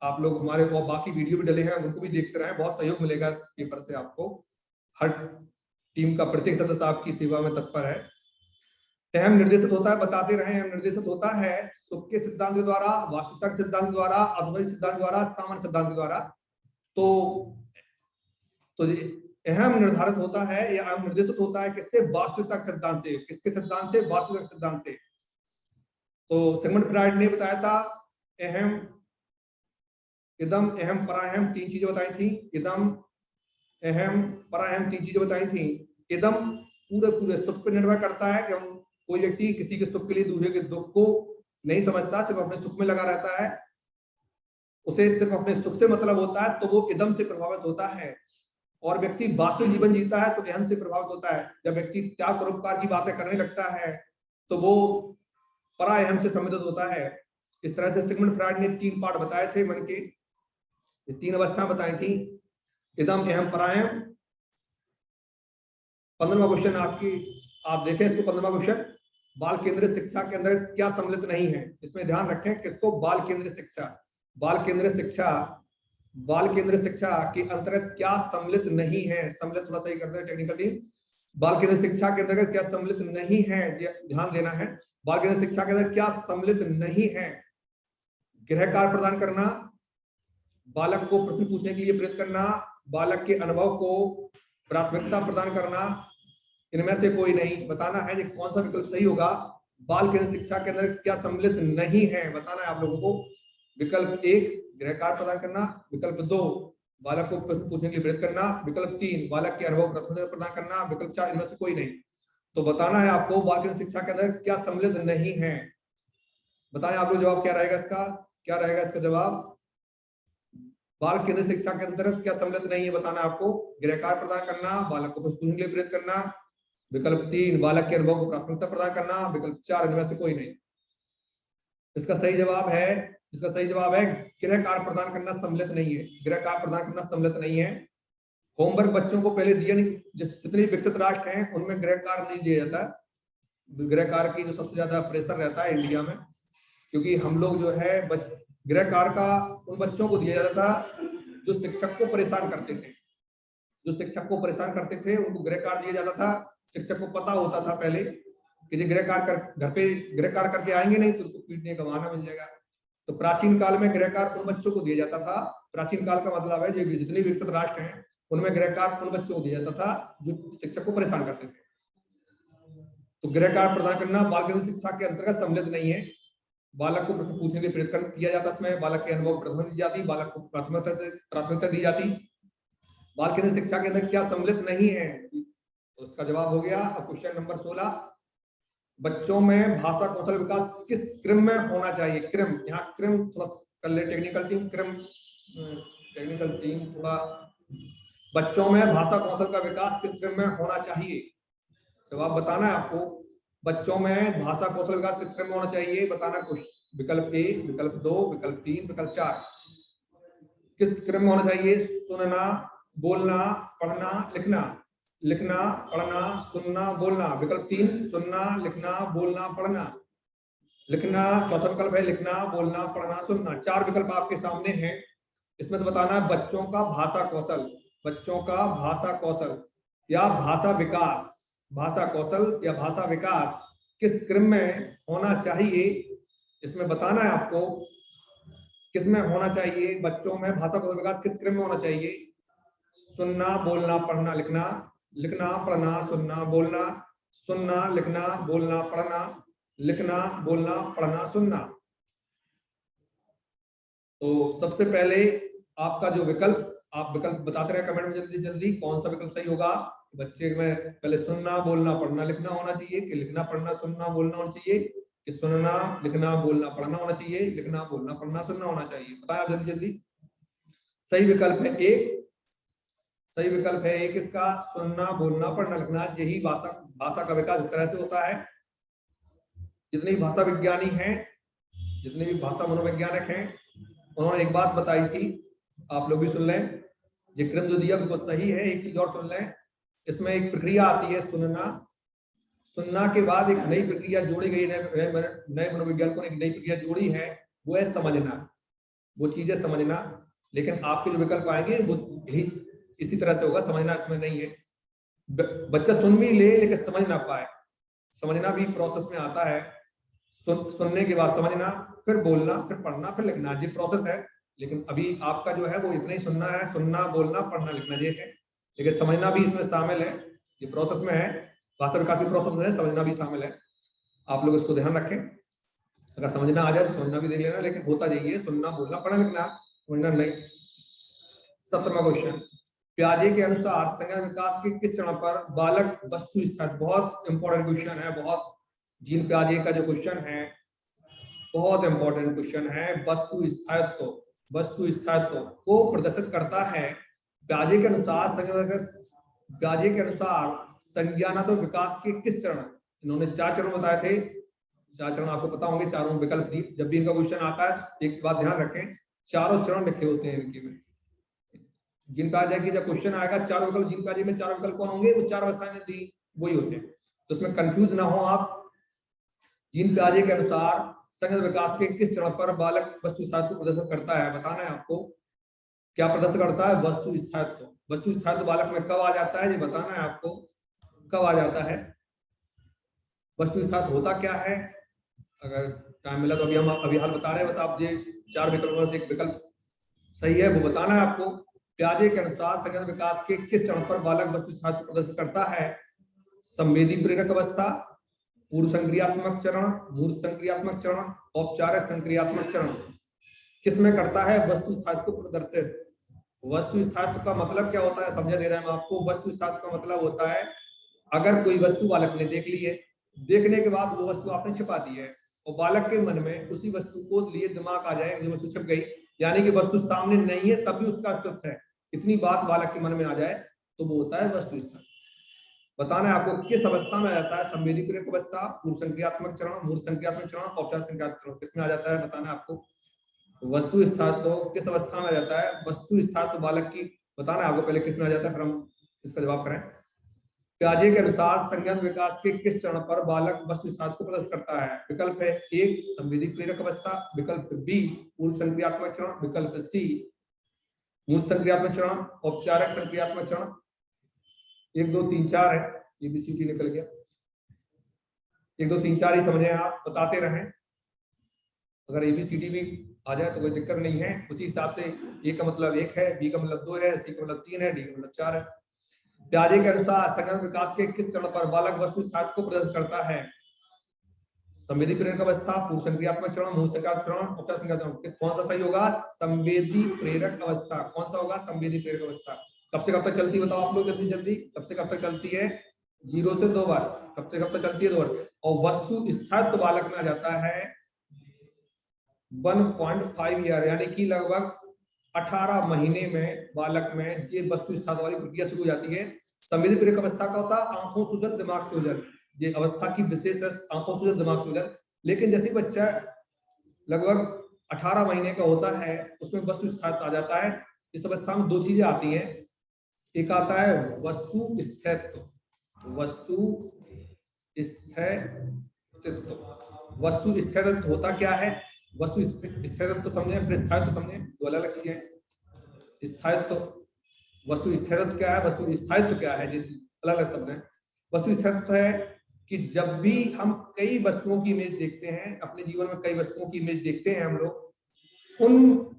आप लोग हमारे और बाकी वीडियो भी डले हैं उनको भी देखते रहें, बहुत सहयोग मिलेगा इस पेपर से आपको। हर टीम का प्रत्येक सदस्य आपकी सेवा में तत्पर है। अहम निर्देशित होता है, बताते रहे, अहम निर्देशित होता है सुख के सिद्धांत के द्वारा, वास्तविकता के सिद्धांत द्वारा, अद्वैत सिद्धांत द्वारा, सामान्य सिद्धांत द्वारा। तो अहम निर्धारित होता है या अहम निर्देशित होता है किससे? वास्तविकता के सिद्धांत से। किसके सिद्धांत से? वास्तविकता के सिद्धांत से। तो सिगमंड फ्रायड ने बताया था अहम, इदम, अहम, पराहम, तीन चीजें बताई थी। इदम, अहम, पराहम, तीन चीजें बताई थी। इदम पूरे सुख पर निर्भर करता है कि हम कोई व्यक्ति किसी के सुख के लिए दूसरे के दुख को नहीं समझता, सिर्फ अपने सुख में लगा रहता है, उसे सिर्फ अपने सुख से मतलब होता है, तो वो इदम से प्रभावित होता है। और व्यक्ति वास्तविक जीवन जीता है तो अहम से प्रभावित होता है। जब व्यक्ति त्याग परोपकार की बातें करने लगता है तो वो परा अहम से संबंधित होता है। इस तरह से सिगमंड फ्रायड ने 3 पार्ट बताए थे मन के, 3 अवस्था बताई थी, इदम, अहम, परायम। 15वां क्वेश्चन आप देखें इसको। 15वां क्वेश्चन, बाल केंद्रित शिक्षा के अंदर क्या सम्मिलित नहीं है? इसमें ध्यान रखें किसको? बाल केंद्रित शिक्षा। बाल केंद्रित शिक्षा, बाल केंद्रित शिक्षा के अंतर्गत क्या सम्मिलित नहीं है? सम्मिलित थोड़ा सही करते हैं टेक्निकल टीम। बाल केंद्रित शिक्षा के अंतर्गत क्या सम्मिलित नहीं है, ध्यान देना है। बाल केंद्रित शिक्षा के अंदर क्या सम्मिलित नहीं है? गृह कार्य प्रदान करना, बालक को प्रश्न पूछने के लिए प्रेरित करना, बालक के अनुभव को प्राथमिकता प्रदान करना, इनमें से कोई नहीं। बताना है कि कौन सा विकल्प सही होगा। बाल केंद्रित शिक्षा के अंदर क्या सम्मिलित नहीं है, बताना है आप लोगों को। विकल्प 1, गृह कार्य प्रदान करना। विकल्प 2, बालक को प्रश्न पूछने के लिए प्रेरित करना। विकल्प 3, बालक के अनुभव प्राथमिकता प्रदान करना। विकल्प 4, इनमें से कोई नहीं। तो बताना है आपको बाल केंद्रित शिक्षा के अंदर क्या सम्मिलित नहीं है। बताएं आप लोग जवाब क्या रहेगा इसका, क्या रहेगा इसका जवाब? बाल केंद्रित शिक्षा के अंतर्गत क्या सम्मिलित नहीं है, बताना आपको। गृह कार्य प्रदान करना, बालक को प्रश्न पूछने के लिए प्रेरित करना। विकल्प 3, बालक के अनुभव को प्राथमिकता प्रदान करना। विकल्प 4, इनमें से कोई नहीं। इसका सही जवाब है, इसका सही जवाब है गृह कार्य प्रदान करना सम्मिलित नहीं है। गृह कार्य प्रदान करना सम्मिलित नहीं है। होमवर्क बच्चों को पहले दिया नहीं, जितने विकसित राष्ट्र हैं उनमें गृह कार्य नहीं दिया जाता। गृह कार्य की जो सबसे ज्यादा प्रेशर रहता है इंडिया में, क्योंकि हम लोग जो है गृह कार्य का उन बच्चों को दिया जाता था जो शिक्षक को परेशान करते थे। जो शिक्षक को परेशान करते थे उनको गृह कार्य दिया जाता था। शिक्षक को पता होता था पहले कि जो गृह कार्य घर पे गृह कार्य करके आएंगे नहीं तो उनको पीटने का बहाना मिल जाएगा। तो प्राचीन काल में गृह कार्य उन बच्चों को दिया जाता था। प्राचीन काल का मतलब है जो जितने विकसित राष्ट्र हैं उनमें गृह कार्य उन बच्चों को दिया जाता था जो शिक्षक को परेशान करते थे। तो गृह कार्य प्रदान करना बाल केंद्रित शिक्षा के अंतर्गत सम्मिलित नहीं है। बालक को प्रश्न पूछने के लिए प्रेरित किया जाता, इसमें बालक के अनुभव प्राथमिकता दी जाती, बालक को प्राथमिकता दी जाती। बाल केंद्रित शिक्षा के अंदर क्या सम्मिलित नहीं है, तो उसका जवाब हो गया। अब क्वेश्चन नंबर 16, बच्चों में भाषा कौशल विकास किस क्रम में होना चाहिए? क्रम, यहाँ क्रम थोड़ा कर ले टेक्निकल टीम, क्रम टेक्निकल टीम थोड़ा। बच्चों में भाषा कौशल का विकास किस क्रम में होना चाहिए? जवाब बताना है आपको। बच्चों में भाषा कौशल विकास किस क्रम में होना चाहिए, बताना कुछ। विकल्प 1, विकल्प 2, विकल्प 3, विकल्प 4, किस क्रम में होना चाहिए? सुनना, बोलना, पढ़ना, लिखना। लिखना, पढ़ना, सुनना, बोलना। विकल्प 3, सुनना, लिखना, बोलना, पढ़ना। लिखना, चौथा विकल्प है लिखना, बोलना, पढ़ना, सुनना। 4 विकल्प आपके सामने हैं। इसमें से बताना है बच्चों का भाषा कौशल, बच्चों का भाषा कौशल या भाषा विकास, भाषा कौशल या भाषा विकास किस क्रम में होना चाहिए? इसमें बताना है आपको किस में होना चाहिए। बच्चों में भाषा कौशल विकास किस क्रम में होना चाहिए? सुनना, बोलना, पढ़ना, लिखना, लिखना, पढ़ना, सुनना, बोलना, सुनना, लिखना, बोलना, पढ़ना, लिखना, बोलना, पढ़ना, सुनना। तो सबसे पहले आपका जो विकल्प, आप विकल्प बताते रहे कमेंट में जल्दी जल्दी, कौन सा विकल्प सही होगा। बच्चे में पहले सुनना, बोलना, पढ़ना, लिखना होना चाहिए कि लिखना, पढ़ना, सुनना, बोलना होना चाहिए कि सुनना, लिखना, बोलना, पढ़ना होना चाहिए, लिखना, बोलना, पढ़ना, सुनना होना चाहिए? बताएं आप जल्दी जल्दी। सही विकल्प है एक, सही विकल्प है एक इसका, सुनना, बोलना, पढ़ना, लिखना। यही भाषा का विकास इस तरह से होता है। जितने भी भाषा विज्ञानी हैं, जितने भी भाषा मनोवैज्ञानिक हैं, उन्होंने एक बात बताई थी, आप लोग भी सुन लें। ये क्रम जो दिया बिल्कुल सही है। एक चीज और सुन लें, इसमें एक प्रक्रिया आती है सुनना, सुनना के बाद एक नई प्रक्रिया जोड़ी गई, नए मनोविज्ञान को एक नई प्रक्रिया जोड़ी है, वो है समझना, वो चीजें समझना। लेकिन आपके जो विकल्प आएंगे वो इसी तरह से होगा, समझना इसमें नहीं है। बच्चा सुन भी ले लेकिन समझ ना पाए, समझना भी प्रोसेस में आता है। सुनने के बाद समझना, फिर बोलना, फिर पढ़ना, फिर लिखना, ये प्रोसेस है। लेकिन अभी आपका जो है वो इतना ही सुनना है, सुनना, बोलना, पढ़ना, लिखना ये है, लेकिन समझना भी इसमें शामिल है, ये प्रोसेस में है। भाषा विकास भी प्रोसेस में है, समझना भी शामिल है। आप लोग इसको ध्यान रखें, अगर समझना आ जाए तो समझना भी देख लेना, लेकिन होता जाइए सुनना, बोलना, पढ़ना, लिखना, समझना नहीं। 17वां क्वेश्चन, पियाजे के अनुसार संज्ञान विकास के किस चरण पर बालक वस्तु स्थायित्व, बहुत इंपॉर्टेंट क्वेश्चन है, बहुत, जीन पियाजे का जो क्वेश्चन है बहुत इंपॉर्टेंट क्वेश्चन है। वस्तु स्थायित्व को प्रदर्शित करता है। पियाजे के अनुसार संज्ञानात्मक विकास के किस चरण, इन्होंने 4 चरण बताए थे, 4 चरण आपको पता होंगे, चारों विकल्प दिए। जब भी इनका क्वेश्चन आता है एक बात ध्यान रखें, चारों चरण लिखे होते हैं इनके में। जिन पियाजे की जब क्वेश्चन आएगा, 4 विकल्प, जिन पियाजे में 4 विकल्प कौन होंगे, वो 4 अवस्थाएं दी वही होते हैं, तो उसमें कंफ्यूज ना हो आप। जीन पियाजे के अनुसार संज्ञान विकास के किस चरण पर बालक वस्तु स्थायित्व को प्रदर्शित करता है, बताना है आपको। क्या प्रदर्शित करता है? वस्तु स्थायित्व। वस्तु स्थायित्व बालक में कब आ जाता है, ये बताना है आपको, कब आ जाता है। वस्तु स्थायित्व होता क्या है, अगर टाइम मिला तो अभी हम हल बता रहे हैं, बस आप ये 4 विकल्पों से एक विकल्प सही है वो बताना है आपको। पियाजे के अनुसार संज्ञान विकास के किस चरण पर बालक वस्तु स्थायित्व प्रदर्शित करता है? संवेदी प्रेरक अवस्था, पूर्व संक्रियात्मक चरण, मूर्त संक्रियात्मक चरण, औपचारिक संक्रियात्मक चरण, किसमें करता है वस्तु स्थायित्व को प्रदर्शित? वस्तु स्थायित्व का मतलब क्या होता है, समझा दे रहे हैं हम आपको। वस्तु स्थायित्व का मतलब होता है, अगर कोई वस्तु बालक ने देख ली है, देखने के बाद वो वस्तु आपने छिपा दी है, और बालक के मन में उसी वस्तु को लिए दिमाग आ जाए, जो वस्तु छिप गई, यानी कि वस्तु सामने नहीं है तब भी उसका अस्तित्व है, इतनी बात बालक के मन में आ जाए, तो वो होता है वस्तु स्थायित्व। बताना है आपको किस अवस्था में आ जाता है। संवेदी प्रेरक अवस्था, पूर्व संक्रियात्मक चरण, मूर्त संक्रियात्मक चरण, औपचारिक संक्रियात्मक चरण, किसमें आ जाता है बताना है आपको। वस्तु स्थायित्व किस अवस्था में आ जाता है? वस्तु स्थायित्व बालक की बताना है आपको, पहले किसमें आ जाता है फिर हम इसका जवाब करें। पियाजे के अनुसार संज्ञान विकास के किस चरण पर बालक वस्तु स्थायित्व को प्रदर्शित करता है? विकल्प है 1 संवेदी प्रेरक अवस्था, विकल्प बी पूर्व संक्रियात्मक चरण, विकल्प सी मूर्त संक्रियात्मक चरण, औपचारिक संक्रियात्मक चरण। 1 2 3 4 है, एबीसीडी निकल गया। 1 2 3 4 ही समझे आप, बताते रहें, अगर एबीसीडी भी आ जाए तो कोई दिक्कत नहीं है। उसी हिसाब से ए का मतलब 1 है, बी का मतलब 2 है, सी का मतलब 3 है, डी का मतलब 4 है। पियाजे के अनुसार संज्ञान विकास के किस चरण पर बालक वस्तु स्थायित्व को प्रदर्शित करता है? संवेदी प्रेरक अवस्था, पूर्व संक्रियात्मक चरण, मूर्त संक्रियात्मक चरण, औपचारिक संक्रियात्मक चरण, कौन सा सही होगा? संवेदी प्रेरक अवस्था। कौन सा होगा? संवेदी प्रेरक अवस्था। कब से कब तक चलती बताओ आप लोग जल्दी जल्दी, कब से कब तक चलती है? 0 से 2 वर्ष। कब से कब तक चलती है? 2 वर्ष। और वस्तु स्थायित्व बालक में आ जाता है 1.5 ईयर, यानी कि लगभग 18 महीने में बालक में ये वस्तु स्थायित्व वाली प्रक्रिया शुरू हो जाती है। संवेदी प्रेरक अवस्था का होता है आंखों सूजन दिमाग सूजन, ये अवस्था की विशेष आंखों सूजन दिमाग सूजन। लेकिन जैसे बच्चा लगभग 18 महीने का होता है, उसमें वस्तु स्थायित्व आ जाता है। इस अवस्था में 2 चीजें आती हैं, एक आता है वस्तु स्थायित्व, वस्तु स्थायित्व। वस्तु स्थायित्व होता क्या है? वस्तु स्थायित्व तो समझे, फिर स्थायित्व समझे, दो अलग अलग चीजें हैं। स्थायित्व, वस्तु स्थायित्व क्या है, वस्तु स्थायित्व क्या है, ये अलग अलग शब्द हैं। वस्तु स्थायित्व है कि जब भी हम कई वस्तुओं की इमेज देखते हैं, अपने जीवन में कई वस्तुओं की इमेज देखते हैं हम लोग, उन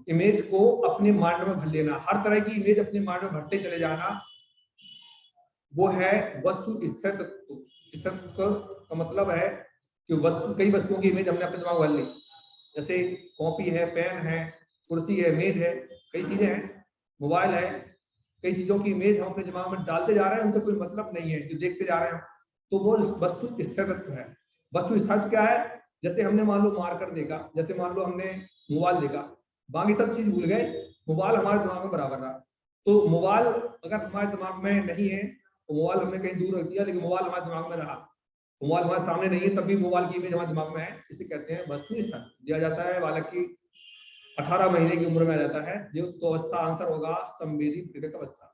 इमेज को अपने माइंड में भर लेना, हर तरह की इमेज अपने माइंड में भरते चले जाना, वो है वस्तु स्थायित्व। स्थायित्व का मतलब है कि वस्तु, कई वस्तुओं की इमेज हमने अपने दिमाग में भर ली, जैसे कॉपी है, पेन है, कुर्सी है, मेज है, कई चीजें हैं, मोबाइल है, कई चीजों की इमेज हम अपने दिमाग में डालते जा रहे हैं, उनसे कोई मतलब नहीं है, जो देखते जा रहे हैं, तो वो वस्तु स्थायित्व है। वस्तु स्थायित्व क्या है? जैसे हमने मान लो मार्कर देखा, जैसे मान लो हमने मोबाइल देखा, बाकी सब चीज भूल गए, मोबाइल हमारे दिमाग में बराबर रहा। तो मोबाइल अगर हमारे दिमाग में नहीं है, तो मोबाइल हमने कहीं दूर रख दिया, लेकिन मोबाइल हमारे दिमाग में रहा, मोबाइल हमारे सामने नहीं है तब भी मोबाइल की इमेज हमारे दिमाग में है, इसे कहते हैं वस्तु स्थायित्व। दिया जाता है बालक की 18 महीने की उम्र में आ जाता है, जो तो अवस्था आंसर होगा संवेदी प्रेरक अवस्था।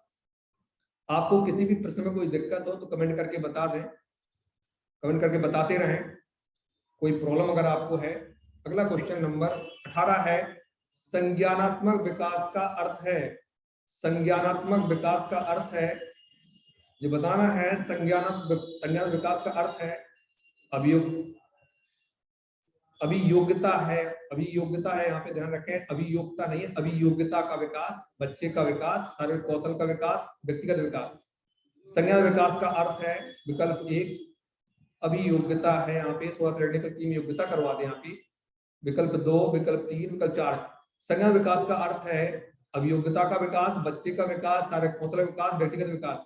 आपको किसी भी प्रश्न में कोई दिक्कत हो तो कमेंट करके बता दें। कमेंट करके बताते रहें, कोई प्रॉब्लम अगर आपको है। अगला क्वेश्चन नंबर 18 है, संज्ञानात्मक विकास का अर्थ है। संज्ञानात्मक विकास का अर्थ है, ये बताना है। संज्ञानात्मक विकास का अर्थ है अभियोग्यता है। अभियोग्यता है, यहाँ पे ध्यान रखें, अभियोग्यता नहीं है, अभियोग्यता का विकास, बच्चे का विकास, शारीरिक कौशल का विकास, व्यक्तिगत विकास। संज्ञान विकास का अर्थ है विकल्प 1 अभियोग्यता है। यहाँ पे थोड़ा थ्योरेटिकल की योग्यता करवा दें यहाँ पे। विकल्प 2, विकल्प 3, विकल्प 4। संज्ञान विकास का अर्थ है अभियोग्यता का विकास, बच्चे का विकास, शारीरिक कौशल का विकास, व्यक्तिगत विकास।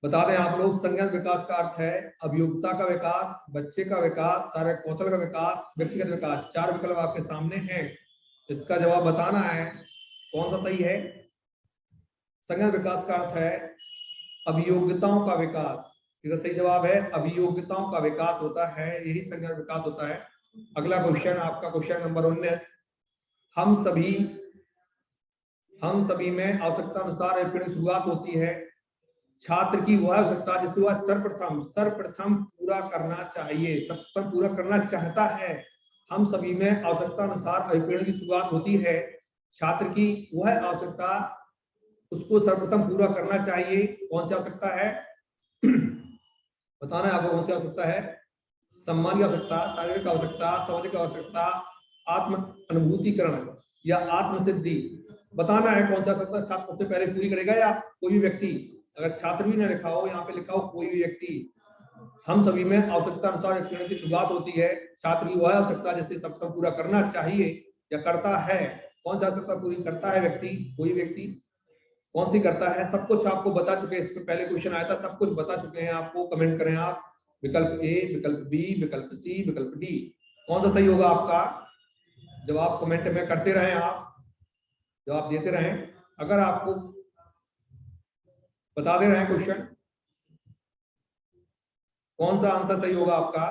बता दें आप लोग, संज्ञान विकास का अर्थ है अभियोग्यता का विकास, बच्चे का विकास, शारीरिक कौशल का विकास, व्यक्तिगत विकास। 4 विकल्प आपके सामने हैं, इसका जवाब बताना है कौन सा सही है। संज्ञान विकास का अर्थ है अभियोग्यताओं का विकास, इसका सही जवाब है अभियोग्यताओं का विकास होता है, यही संज्ञान विकास होता है। अगला क्वेश्चन आपका क्वेश्चन नंबर 19, हम सभी में आवश्यकता अनुसार अभिप्रेरण की शुरुआत होती है। छात्र की वह आवश्यकता जिसे वह सर्वप्रथम पूरा करना चाहिए, सर्वप्रथम पूरा करना चाहता है। हम सभी में आवश्यकता अनुसार अभिप्रेरण की शुरुआत होती है। छात्र की वह आवश्यकता उसको सर्वप्रथम पूरा करना चाहिए। कौन सी आवश्यकता है बताना है आपको, कौन सी आवश्यकता है। सम्मान की आवश्यकता, शारीरिक आवश्यकता, सामाजिक आवश्यकता, आत्म अनुभूतिकरण या आत्मसिद्धि। बताना है कौन सा आवश्यकता छात्र सबसे पहले पूरी करेगा या कोई भी व्यक्ति। अगर छात्र भी ना लिखा हो, यहाँ पे लिखा हो कोई भी व्यक्ति। हम सभी में आवश्यकता अनुसार अभिप्रेरण की शुरुआत होती है। छात्र की वह आवश्यकता जिसे सबको पूरा करना चाहिए या करता है। कौन सा आवश्यकता पूरी करता है व्यक्ति, कोई व्यक्ति। कौन सी करता है, सब कुछ आपको बता चुके हैं, इसमें पहले क्वेश्चन आया था, सब कुछ बता चुके हैं आपको। कमेंट करें आप, विकल्प ए, विकल्प बी, विकल्प सी, विकल्प डी, कौन सा सही होगा आपका। जवाब कमेंट में करते रहें, आप जवाब देते रहें। अगर आपको बता दे रहे हैं क्वेश्चन, कौन सा आंसर सही होगा आपका।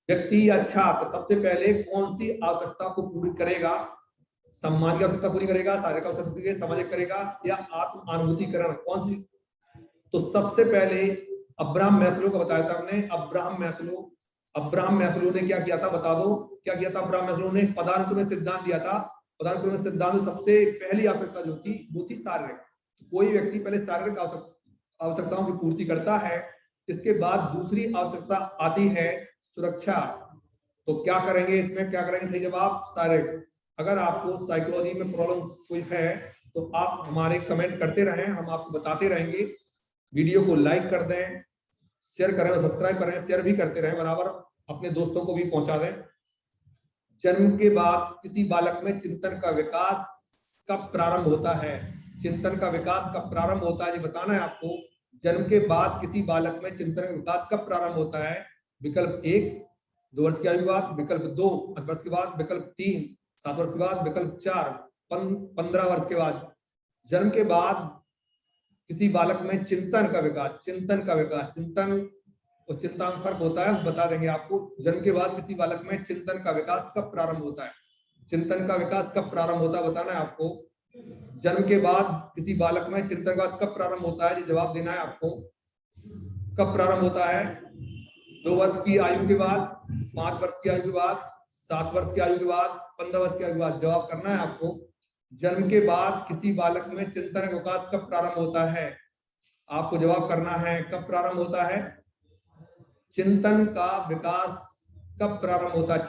व्यक्ति या छात्र सबसे पहले कौन सी आवश्यकता को पूरी करेगा। सम्मान की आवश्यकता पूरी करेगा, शारीरिक आवश्यकता पूरी करेगा, सामाजिक करेगा या आत्म अनुभूतिकरण, कौन सी। तो सबसे पहले अब्राहम मैस्लो का बताया था हमने। अब्राहम मैस्लो ने क्या किया था, बता दो क्या किया था। अब्राहम मैस्लो ने पदानुक्रम सिद्धांत दिया था। पदानुक्रम सिद्धांत में सबसे पहली आवश्यकता जो थी वो थी शारीरिक। कोई व्यक्ति पहले शारीरिक आवश्यकताओं की पूर्ति करता है, इसके बाद दूसरी आवश्यकता आती है सुरक्षा। तो क्या करेंगे इसमें, क्या करेंगे, सही जवाब शारीरिक। अगर आपको साइकोलॉजी में प्रॉब्लम कोई है तो आप हमारे कमेंट करते रहें, हम आपको बताते रहेंगे। वीडियो को लाइक कर दें, शेयर करें और सब्सक्राइब करें, शेयर भी करते रहें बराबर, अपने दोस्तों को भी पहुंचा दें। जन्म के बाद किसी बालक में चिंतन का विकास कब प्रारंभ होता है। चिंतन का विकास कब प्रारंभ होता है, ये बताना है आपको। जन्म के बाद किसी बालक में चिंतन का विकास कब प्रारंभ होता है। विकल्प 1 2 वर्ष की आयु के बाद, विकल्प 2 8 वर्ष के बाद, विकल्प 3 7 वर्ष के बाद, विकल्प 4 15 वर्ष के बाद। जन्म के बाद किसी बालक में चिंतन का विकास, चिंतन और चिंता में फर्क होता है, बता देंगे आपको। जन्म के बाद किसी बालक में चिंतन का विकास कब प्रारंभ होता है। चिंतन का विकास कब प्रारंभ होता है बताना है आपको। जन्म के बाद किसी बालक में चिंतन का विकास कब प्रारंभ होता है, ये जवाब देना है आपको। कब प्रारंभ होता है, 2 वर्ष की आयु के बाद, 5 वर्ष की आयु के बाद, 7 वर्ष की आयु के बाद, 15 वर्ष की आयु के बाद। जवाब करना है आपको। जन्म के बाद किसी बालक में चिंतन का विकास कब प्रारंभ होता है, आपको जवाब करना है कब प्रारंभ होता है। चिंतन का विकास कब प्रारंभ होता है।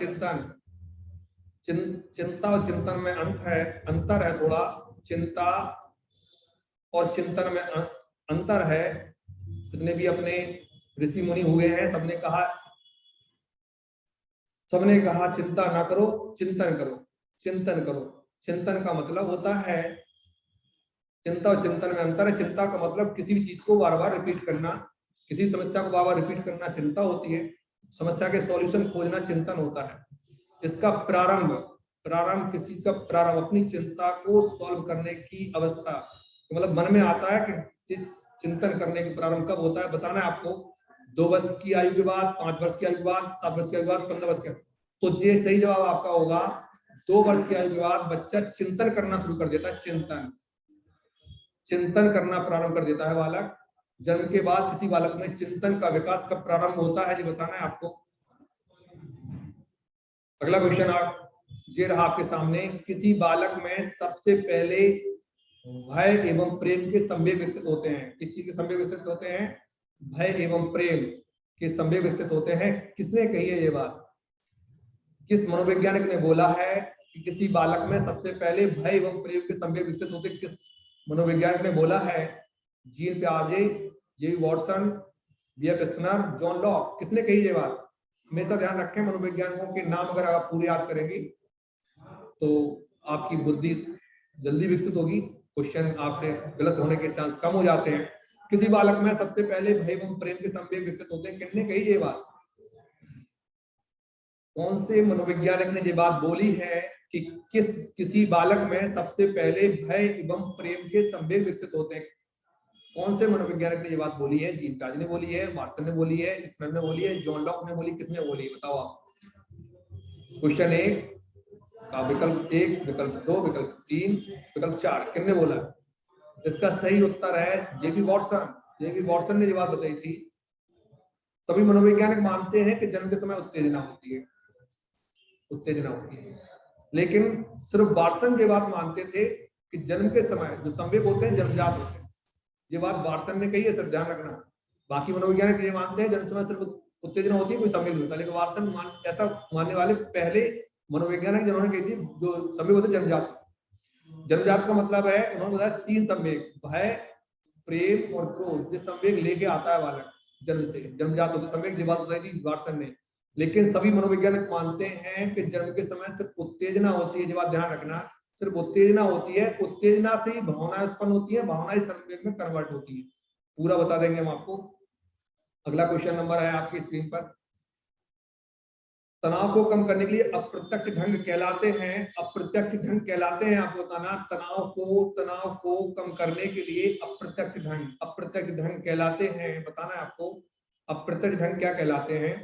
चिंता और चिंतन में अंतर है थोड़ा। चिंता और चिंतन में अंतर है। जितने भी अपने ऋषि मुनि हुए हैं सबने कहा चिंता ना करो, चिंतन करो। चिंतन का मतलब होता है, चिंता और चिंतन में अंतर है। चिंता का मतलब किसी भी चीज को बार बार रिपीट करना, किसी समस्या को बार बार रिपीट करना चिंता होती है। समस्या के सॉल्यूशन खोजना चिंतन होता है। इसका प्रारंभ किसी चीज का प्रारंभ, अपनी चिंता को सॉल्व करने की अवस्था, मतलब मन में आता है कि चिंतन करने के प्रारंभ कब होता है, बताना है आपको। 2 वर्ष की आयु के बाद, 5 वर्ष की आयु के बाद, 7 वर्ष की आयु के बाद, 15 वर्ष के। तो ये सही जवाब आपका होगा। 2 वर्ष की आयु के बाद बच्चा चिंतन करना शुरू कर देता है। चिंतन करना प्रारंभ कर देता है बालक। जन्म के बाद किसी बालक में चिंतन का विकास कब प्रारंभ होता है, ये बताना है आपको। अगला क्वेश्चन आप ये रहा आपके सामने, किसी बालक में सबसे पहले भय एवं प्रेम के संवेग विकसित होते हैं। किस चीज के संवेग विकसित होते हैं? भय एवं प्रेम के संवेग विकसित होते हैं। किसने कही है ये बात? किस मनोवैज्ञानिक ने बोला है कि किसी बालक में सबसे पहले भय एवं प्रेम के संवेग विकसित होते हैं? किस मनोवैज्ञानिक ने बोला है? जीन पियाजे, J Watson, BF Skinner, John Locke. किसने कही ये बात? हमेशा ध्यान रखें, मनोवैज्ञानिकों के नाम अगर आप पूरे याद करेंगे तो आपकी बुद्धि जल्दी विकसित होगी, क्वेश्चन आपसे गलत होने के चांस कम हो जाते हैं। किसी बालक में सबसे पहले भय एवं प्रेम के संवेग विकसित होते हैं, किसने कही ये बात? कौन से मनोवैज्ञानिक ने ये बात बोली है कि किसी बालक में सबसे पहले भय एवं प्रेम के संवेग विकसित होते हैं? कौन से मनोवैज्ञानिक ने ये बात बोली है? जीन पियाजे ने बोली है, वाटसन ने बोली है, स्किनर ने बोली है, जॉन लॉक ने बोली, किसने बोली? बताओ आप। क्वेश्चन 1 का विकल्प 1, विकल्प 2, विकल्प 3, विकल्प 4 किसने बोला? इसका सही उत्तर है जेबी वॉटसन। जेबी वॉटसन ने ये बात बताई थी। सभी मनोवैज्ञानिक मानते हैं कि जन्म के समय उत्तेजना होती है, उत्तेजना होती है, लेकिन सिर्फ वॉटसन ये बात मानते थे कि जन्म के समय जो संवेग होते हैं जन्मजात होते हैं। ये बात वॉटसन ने कही है, सिर्फ ध्यान रखना। बाकी मनोवैज्ञानिक ये मानते हैं जन्म समय सिर्फ उत्तेजना होती है, कोई संवेग नहीं होता, लेकिन वॉटसन ऐसा मानने वाले पहले मनोवैज्ञानिक जिन्होंने कही थी जो संवेग होते जन्मजात। जन्मजात का मतलब है, उन्होंने बताया 3 संवेग, भय, प्रेम और क्रोध। जिस संवेग लेके आता है बालक जन्म से, जन्मजात होते संवेग, ये बात बताई थी वॉटसन ने। लेकिन सभी मनोवैज्ञानिक मानते हैं कि जन्म के समय सिर्फ उत्तेजना होती है, ये बात ध्यान रखना, सिर्फ उत्तेजना होती है। उत्तेजना से ही भावनाएं उत्पन्न होती है, भावनाएं संवेग में कन्वर्ट होती है। पूरा बता देंगे हम आपको। अगला क्वेश्चन नंबर है आपकी स्क्रीन पर, तनाव को कम करने के लिए अप्रत्यक्ष ढंग कहलाते हैं। अप्रत्यक्ष ढंग कहलाते हैं, आपको बताना। तनाव को कम करने के लिए अप्रत्यक्ष ढंग कहलाते हैं, बताना है आपको। अप्रत्यक्ष ढंग क्या कहलाते हैं?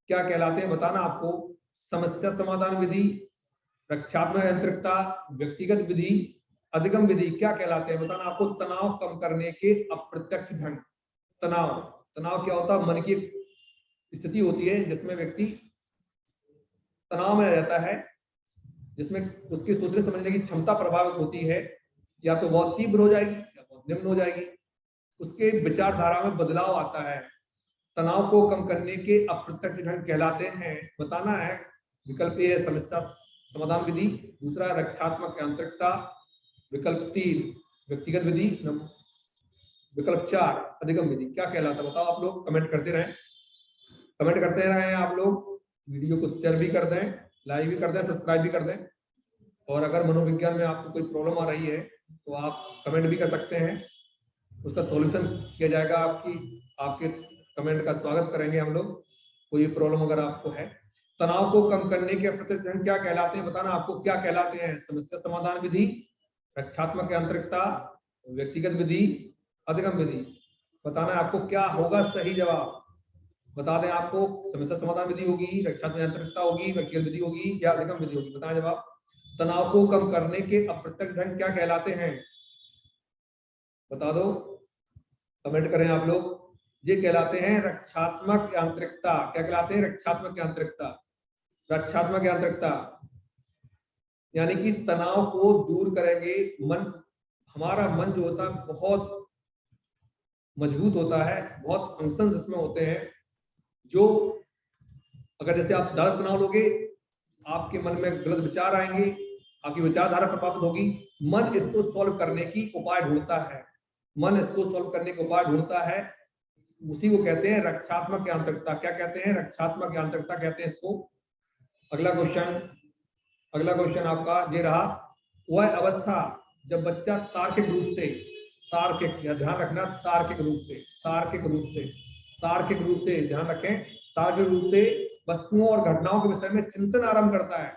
क्या कहलाते हैं बताना आपको। समस्या समाधान विधि, रक्षात्मक यांत्रिकता, व्यक्तिगत विधि, अधिगम विधि, क्या कहलाते हैं बताना आपको। तनाव कम करने के अप्रत्यक्ष ढंग। तनाव क्या होता है? मन की स्थिति होती है जिसमें व्यक्ति तनाव में रहता है, जिसमें उसकी सोचने समझने की क्षमता प्रभावित होती है, या तो बहुत तीव्र हो जाएगी या बहुत निम्न हो जाएगी, उसके विचारधारा में बदलाव आता है। तनाव को कम करने के अप्रत्यक्ष ढंग कहलाते हैं, बताना है। विकल्प ए है समस्या समाधान विधि, दूसरा रक्षात्मक यांत्रिकता, विकल्प 3 व्यक्तिगत विधि, विकल्प 4 अधिगम विधि। क्या कहलाता है बताओ आप लोग, कमेंट करते रहें, कमेंट करते रहें आप लोग। वीडियो को शेयर भी कर दें, लाइक भी कर दें, सब्सक्राइब भी कर दें। और अगर मनोविज्ञान में आपको कोई प्रॉब्लम आ रही है तो आप कमेंट भी कर सकते हैं, उसका सॉल्यूशन किया जाएगा। आपके कमेंट का स्वागत करेंगे हम लोग, कोई प्रॉब्लम अगर आपको है। तनाव को कम करने के अप्रत्यक्ष ढंग क्या कहलाते हैं बताना आपको। क्या कहलाते हैं? समस्या समाधान विधि, रक्षात्मक यांत्रिकता, व्यक्तिगत विधि, अधिगम विधि। बताना है आपको क्या होगा सही जवाब। बता दें आपको, समस्या समाधान विधि होगी, रक्षात्मक यांत्रिकता होगी, व्यक्तिगत विधि होगी या अधिगम विधि होगी। बताएं जवाब। तनाव को कम करने के अप्रत्यक्ष ढंग क्या कहलाते हैं? बता दो, कमेंट करें आप लोग। ये कहलाते हैं रक्षात्मक यांत्रिकता। क्या कहलाते हैं? रक्षात्मक यांत्रिकता। रक्षात्मक यांत्रिकता यानी कि तनाव को दूर करेंगे। हमारा मन जो होता है बहुत मजबूत होता है, बहुत फंक्शंस इसमें होते हैं, जो अगर जैसे आप ज्यादा तनाव लोगे, आपके मन में गलत विचार आएंगे, आपकी विचारधारा प्रभावित होगी। मन इसको सॉल्व करने की उपाय ढूंढता है, मन इसको सॉल्व करने के उपाय ढूंढता है, उसी को कहते हैं रक्षात्मक यांत्रिकता। क्या कहते हैं? रक्षात्मक यांत्रिकता कहते हैं इसको। अगला क्वेश्चन आपका ये रहा, वह अवस्था जब बच्चा तार्किक रूप से, ध्यान रखना, तार्किक रूप से ध्यान रखें, तार्किक रूप से वस्तुओं और घटनाओं के विषय में चिंतन आरंभ करता है।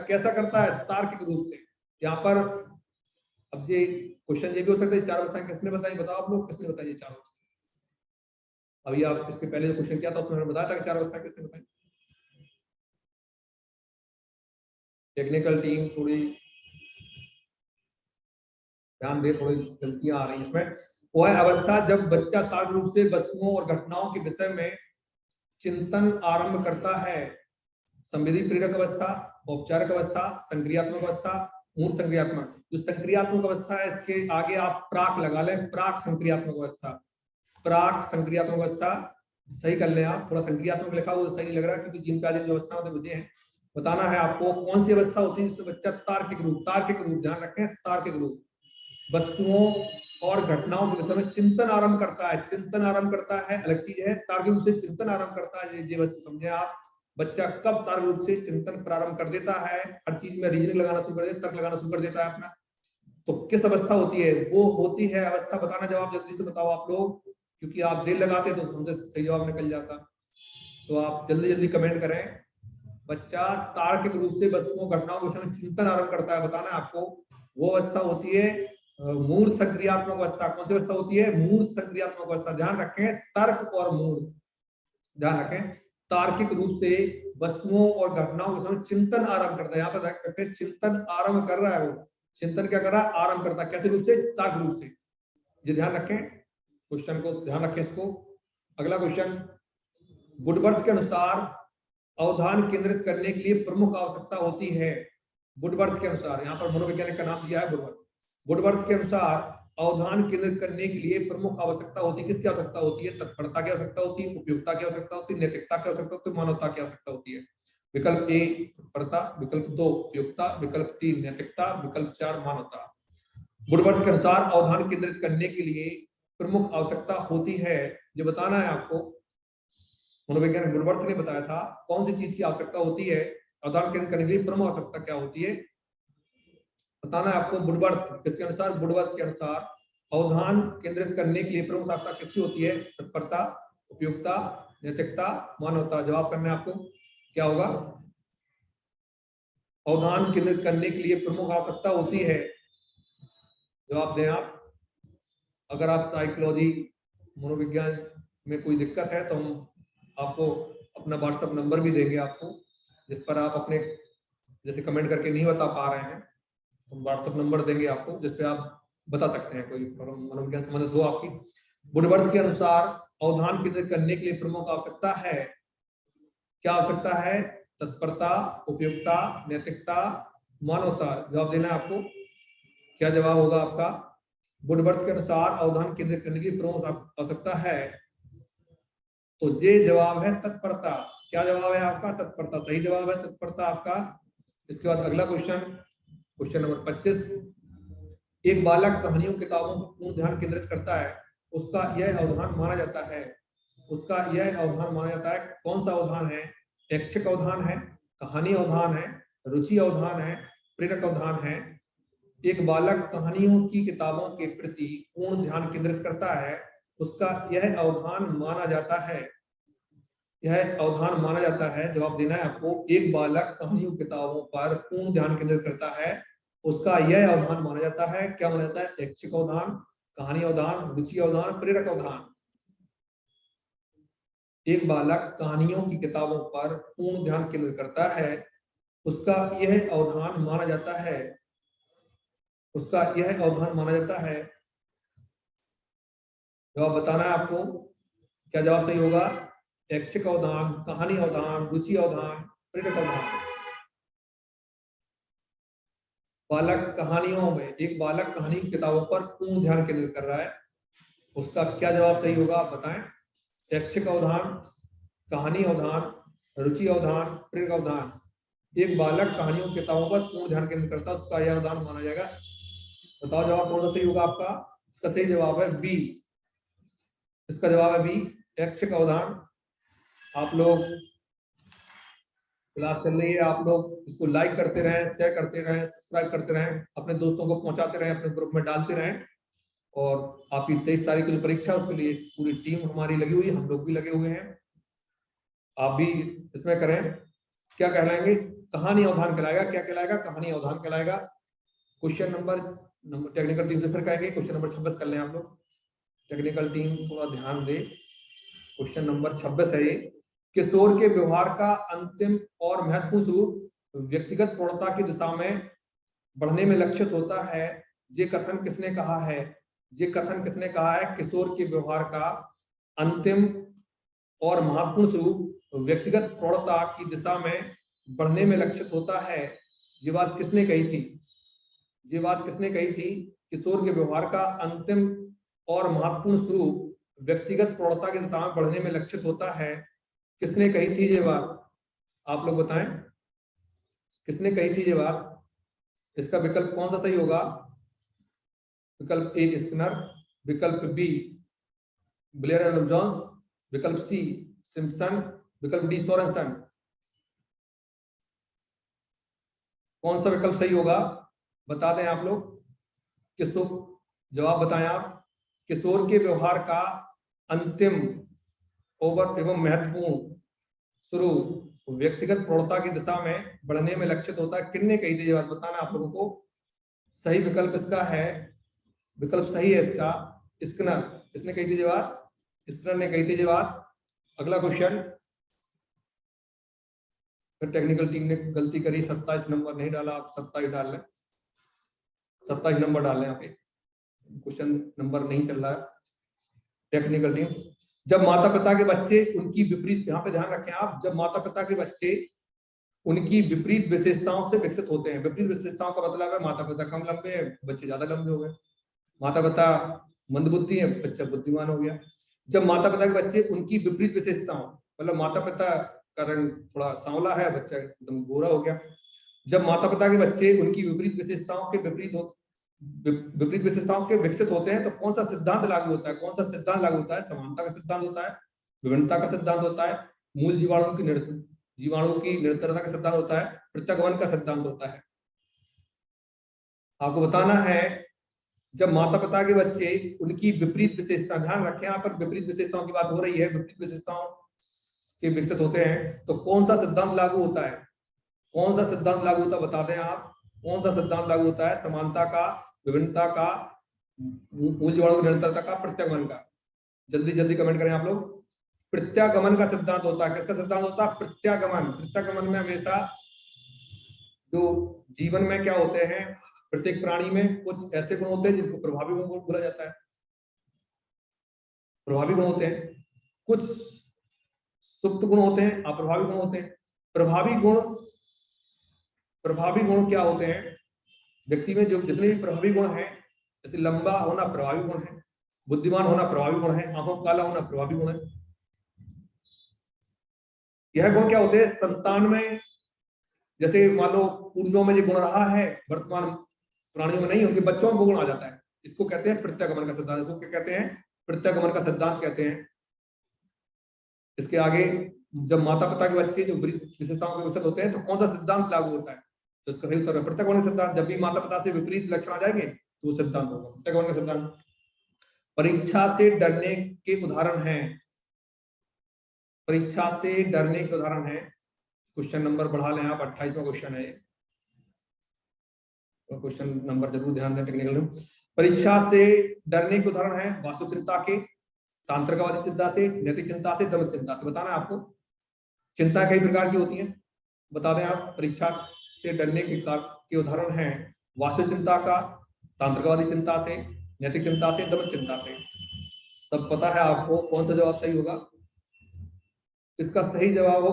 कैसा करता है? तार्किक रूप से। यहाँ पर अब ये क्वेश्चन ये भी हो सकता है 4 अवस्थाएं किसने बताई? बताओ आप लोग, किसने बताई ये 4 अवस्था? अभी आप इसके पहले जो क्वेश्चन किया था उसमें मैंने बताया था कि 4 अवस्थाएं किसने बताई। टेक्निकल टीम थोड़ी ध्यान दे, थोड़ी गलतियां आ रही हैं इसमें। वह अवस्था जब बच्चा तार्किक रूप से वस्तुओं और घटनाओं के विषय में चिंतन आरंभ करता है। संवेदी प्रेरक अवस्था, औपचारिक अवस्था, संक्रियात्मक अवस्था, मूर्त संक्रियात्मक। जो संक्रियात्मक अवस्था है इसके आगे आप प्राक लगा लें, प्राक संक्रियात्मक अवस्था। प्राक संक्रियात्मक अवस्था सही कर लें आप, थोड़ा संक्रियात्मक लिखा हुआ सही नहीं लग रहा क्योंकि जिन कालीन जो अवस्था होते मुझे हैं बताना है आपको कौन सी अवस्था होती है जिससे बच्चा तार्किक रूप ध्यान रखें, तार्किक रूप वस्तुओं और घटनाओं के विषय में चिंतन आरंभ करता है। चिंतन आरंभ करता है अलग चीज है, तार्किक रूप से चिंतन आरंभ करता है ये वस्तु समझे आप। बच्चा कब तार्किक रूप से चिंतन प्रारंभ कर देता है, हर चीज में रीजनिंग लगाना शुरू कर देता है, तर्क लगाना शुरू कर देता है अपना। तो किस अवस्था होती है, वो होती है अवस्था, बताना जवाब जल्दी से बताओ आप लोग, क्योंकि आप देर लगाते तो हमसे सही जवाब निकल जाता। तो आप जल्दी जल्दी कमेंट करें। बच्चा तार्किक रूप से वस्तुओं घटनाओं के विषय में चिंतन आरंभ करता है, बताना आपको। वो अवस्था होती है मूर्त संक्रियात्मक अवस्था। कौन सी अवस्था होती है, मूर्त संक्रियात्मक अवस्था। ध्यान रखें तर्क और मूर्त, ध्यान रखें। तार्किक रूप से वस्तुओं और घटनाओं के विषय में चिंतन आरंभ करता है, यहाँ पर रखते हैं चिंतन आरंभ कर रहा है। वो चिंतन क्या कर रहा है, आरंभ करता है। कैसे रूप से, तार्किक रूप से। ये ध्यान रखें, क्वेश्चन को ध्यान रखें इसको। अगला क्वेश्चन, वुडवर्थ के अनुसार अवधान केंद्रित करने के लिए प्रमुख आवश्यकता होती है। वुडवर्थ के अनुसार, यहाँ पर मनोवैज्ञानिक का नाम दिया है वुडवर्थ। वुडवर्थ के अनुसार अवधान केंद्रित करने के लिए प्रमुख आवश्यकता होती है, किसकी आवश्यकता होती है, तत्परता की आवश्यकता होती है, उपयोगिता की आवश्यकता होती है, नैतिकता की आवश्यकता होती है, मानवता की आवश्यकता होती है। विकल्प ए तत्परता, विकल्प 2 उपयोगिता, विकल्प 3 नैतिकता, विकल्प 4 मानवता। वुडवर्थ के अनुसार अवधान केंद्रित करने के लिए प्रमुख आवश्यकता होती है, जो बताना है आपको। मनोवैज्ञानिक वुडवर्थ ने बताया था कौन सी चीज की आवश्यकता होती है, अवधान केंद्रित करने के लिए प्रमुख आवश्यकता क्या होती है, बताना है आपको। वुडवर्थ किसके अनुसार, वुडवर्थ के अनुसार अवधान केंद्रित करने के लिए प्रमुख आवश्यकता किसकी होती है, तत्परता, उपयोगिता, नैतिकता, मानवता। जवाब करना है आपको, क्या होगा, अवधान केंद्रित करने के लिए प्रमुख आवश्यकता होती है। जवाब दें आप। अगर आप साइकोलॉजी मनोविज्ञान में कोई दिक्कत है तो हम आपको अपना व्हाट्सएप नंबर भी देंगे आपको, जिस पर आप अपने जैसे कमेंट करके नहीं बता पा रहे हैं तो हम व्हाट्सएप नंबर देंगे आपको, जिस पे आप बता सकते हैं कोई मनोविज्ञान संबंधित हो आपकी। वुडवर्थ के अनुसार अवधान केंद्रित करने के लिए प्रमुख आवश्यकता है, क्या आवश्यकता है, तत्परता, उपयोगिता, नैतिकता, मानवता। जवाब देना है आपको, क्या जवाब होगा आपका। वुडवर्थ के अनुसार अवधान केंद्रित करने की प्रमुख आवश्यकता है, तो ये जवाब है तत्परता। क्या जवाब है आपका, तत्परता सही जवाब है, तत्परता आपका। इसके बाद अगला क्वेश्चन, क्वेश्चन नंबर 25, एक बालक कहानियों किताबों पर पूर्ण ध्यान केंद्रित करता है, उसका यह अवधान माना जाता है, उसका यह अवधान माना जाता है। कौन सा अवधान है, ऐच्छिक अवधान है, कहानी अवधान है, रुचि अवधान है, प्रेरक अवधान है। एक बालक कहानियों की किताबों के प्रति पूर्ण ध्यान केंद्रित करता है, उसका यह अवधान माना जाता है, यह अवधान माना जाता है। जवाब देना है आपको, एक बालक कहानियों किताबों पर पूर्ण ध्यान केंद्रित करता है, उसका यह अवधान माना जाता है। क्या माना जाता है, ऐच्छिक अवधान, कहानी अवधान, रुचि अवधान, प्रेरक अवधान। एक बालक कहानियों की किताबों पर पूर्ण ध्यान केंद्रित करता है, उसका यह अवधान माना जाता है, उसका यह अवधान माना जाता है। जवाब बताना है आपको, क्या जवाब सही होगा, ऐच्छिक अवधान, कहानी अवधान, रुचि अवधान, प्रेरक अवधान। बालक कहानियों में, एक बालक कहानी की किताबों पर पूर्ण ध्यान केंद्रित कर रहा है, उसका क्या जवाब सही होगा आप बताएं। ऐच्छिक अवधान, कहानी अवधान, रुचि अवधान, प्रेरक अवधान। एक बालक कहानियों की किताबों पर पूर्ण ध्यान केंद्रित करता है, उसका यह अवधान माना जाएगा। बताओ जवाब कौन सा सही होगा आपका। इसका सही जवाब है बी, इसका जवाब है बी, ऐच्छिक अवधान। आप लोग क्लास चल रही है, आप लोग इसको लाइक करते रहें, शेयर करते रहें, सब्सक्राइब करते रहें, अपने दोस्तों को पहुंचाते रहें, अपने ग्रुप में डालते रहें। और आपकी 23 तारीख की जो परीक्षा है उसके लिए पूरी टीम हमारी लगी हुई है, हम लोग भी लगे हुए हैं, आप भी इसमें करें। क्या कहलाएंगे, कहानी अवधान कहलाएगा। क्या कहलाएगा, कहानी अवधान कहलाएगा। क्वेश्चन नंबर टेक्निकल टीम से फिर कहेंगे, क्वेश्चन नंबर 26 कर लें आप लोग, टेक्निकल टीम थोड़ा ध्यान दे। क्वेश्चन नंबर 26 है ये, किशोर के व्यवहार का अंतिम और महत्वपूर्ण स्वरूप व्यक्तिगत पूर्णता की दिशा में बढ़ने में लक्षित होता है, ये कथन किसने कहा है। ये कथन किसने कहा है? किशोर के व्यवहार का अंतिम और महत्वपूर्ण स्वरूप व्यक्तिगत प्रौढ़ता की दिशा में बढ़ने में लक्षित होता है। ये बात किसने कही थी? ये बात किसने कही थी? किशोर के व्यवहार का अंतिम और महत्वपूर्ण स्वरूप व्यक्तिगत प्रौढ़ता की दिशा में बढ़ने में लक्षित होता है। किसने कही थी ये बात? आप लोग बताएं, किसने कही थी ये बात? इसका विकल्प कौन सा सही होगा? विकल्प ए स्किनर, विकल्प बी ब्लेयर एंड जॉन्स, विकल्प सी सिम्पसन, विकल्प डी सोरेनसन। कौन सा विकल्प सही होगा? बता दें आप लोग। किशोर, जवाब बताएं आप। किशोर के व्यवहार का अंतिम ओवर एवं महत्वपूर्ण स्वरूप व्यक्तिगत प्रौढ़ता की दिशा में बढ़ने में लक्षित होता है। किसने कही थी ये बात? बताना आप लोगों को। सही विकल्प इसका है, विकल्प सही है इसका स्किनर। किसने कही थी ये बात? स्किनर ने कही थी ये बात। अगला क्वेश्चन। टेक्निकल टीम ने गलती करी, 27 नंबर नहीं डाला, आप 27 डाल लें। 27 नंबर डाल लें, यहाँ पे क्वेश्चन नंबर नहीं चल रहा है। टेक्निकल टीम, जब माता पिता के बच्चे उनकी विपरीत, यहाँ पे ध्यान रखें आप, जब माता पिता के बच्चे उनकी विपरीत विशेषताओं से विकसित होते हैं। विपरीत विशेषताओं का मतलब है माता पिता कम लंबे हैं, बच्चे ज्यादा लंबे हो गए। माता पिता मंदबुद्धि है, बच्चा बुद्धिमान हो गया। जब माता पिता के बच्चे उनकी विपरीत विशेषताओं, मतलब माता पिता का रंग थोड़ा सांवला है, बच्चा एकदम गोरा हो गया। जब माता पिता के बच्चे उनकी विपरीत विशेषताओं के विपरीत विशेषताओं के विकसित होते हैं तो कौन सा सिद्धांत लागू होता है? कौन सा सिद्धांत लागू होता है? समानता का सिद्धांत होता है, विभिन्नता का सिद्धांत होता है, मूल जीवाणु की निरंतरता का सिद्धांत होता है, प्रत्यागमन का सिद्धांत होता है। आपको बताना है, जब माता पिता के बच्चे उनकी विपरीत विशेषता, ध्यान रखें यहाँ पर विपरीत विशेषताओं की बात हो रही है, विपरीत विशेषताओं के विकसित होते हैं तो कौन सा सिद्धांत लागू होता है? कौन सा सिद्धांत लागू होता है? बता दें आप, कौन सा सिद्धांत लागू होता है? समानता का, विभिन्नता का, मूल जीवाणु निरंतरता का, प्रत्यागमन का। जल्दी जल्दी कमेंट करें आप लोग। प्रत्यागमन का सिद्धांत होता है। किसका सिद्धांत होता है? प्रत्यागमन। प्रत्यागमन में हमेशा जो जीवन में क्या होते हैं, प्रत्येक प्राणी में कुछ ऐसे गुण होते हैं जिनको प्रभावी गुण बोला जाता है। प्रभावी गुण होते हैं, कुछ सुप्त गुण होते हैं, अप्रभावी गुण होते हैं। प्रभावी गुण क्या होते हैं? व्यक्ति में जो जितने भी प्रभावी गुण हैं, जैसे लंबा होना प्रभावी गुण है, बुद्धिमान होना प्रभावी गुण है, आंखों काला होना प्रभावी गुण है। यह गुण क्या होते हैं? संतान में, जैसे मान लो पूर्वजों में जो गुण रहा है वर्तमान प्राणियों में नहीं, उनके बच्चों में वो गुण आ जाता है। इसको कहते हैं प्रत्यागमन का सिद्धांत। इसको क्या कहते हैं? प्रत्यागमन का सिद्धांत कहते हैं। इसके आगे, जब माता पिता के बच्चे जो विशेषताओं के विकसित होते हैं तो कौन सा सिद्धांत लागू होता है? तो इसका सही उत्तर है प्रत्यागमन सिद्धांत। जब भी माता पिता से विपरीत लक्षण आ जाएंगे तो वो सिद्धांत होगा प्रत्यागमन का सिद्धांत। परीक्षा से डरने के उदाहरण हैं। परीक्षा से डरने के उदाहरण है। क्वेश्चन नंबर बढ़ा लें आप, 28वां क्वेश्चन है ये, क्वेश्चन नंबर जरूर ध्यान दें टेक्निकल। परीक्षा से डरने के उदाहरण है वास्तु चिंता के, तांत्रिकवादी चिंता से, नैतिक चिंता से, दमित चिंता से। बताना है आपको। चिंता कई प्रकार की होती है, बता दें आप। परीक्षा से डरने के उदाहरण हैं वास्तु चिंता का, तांत्रिकवादी चिंता से, नैतिक चिंता से, दमित चिंता से। सब पता है आपको। कौन सा जवाब सही होगा? इसका सही जवाब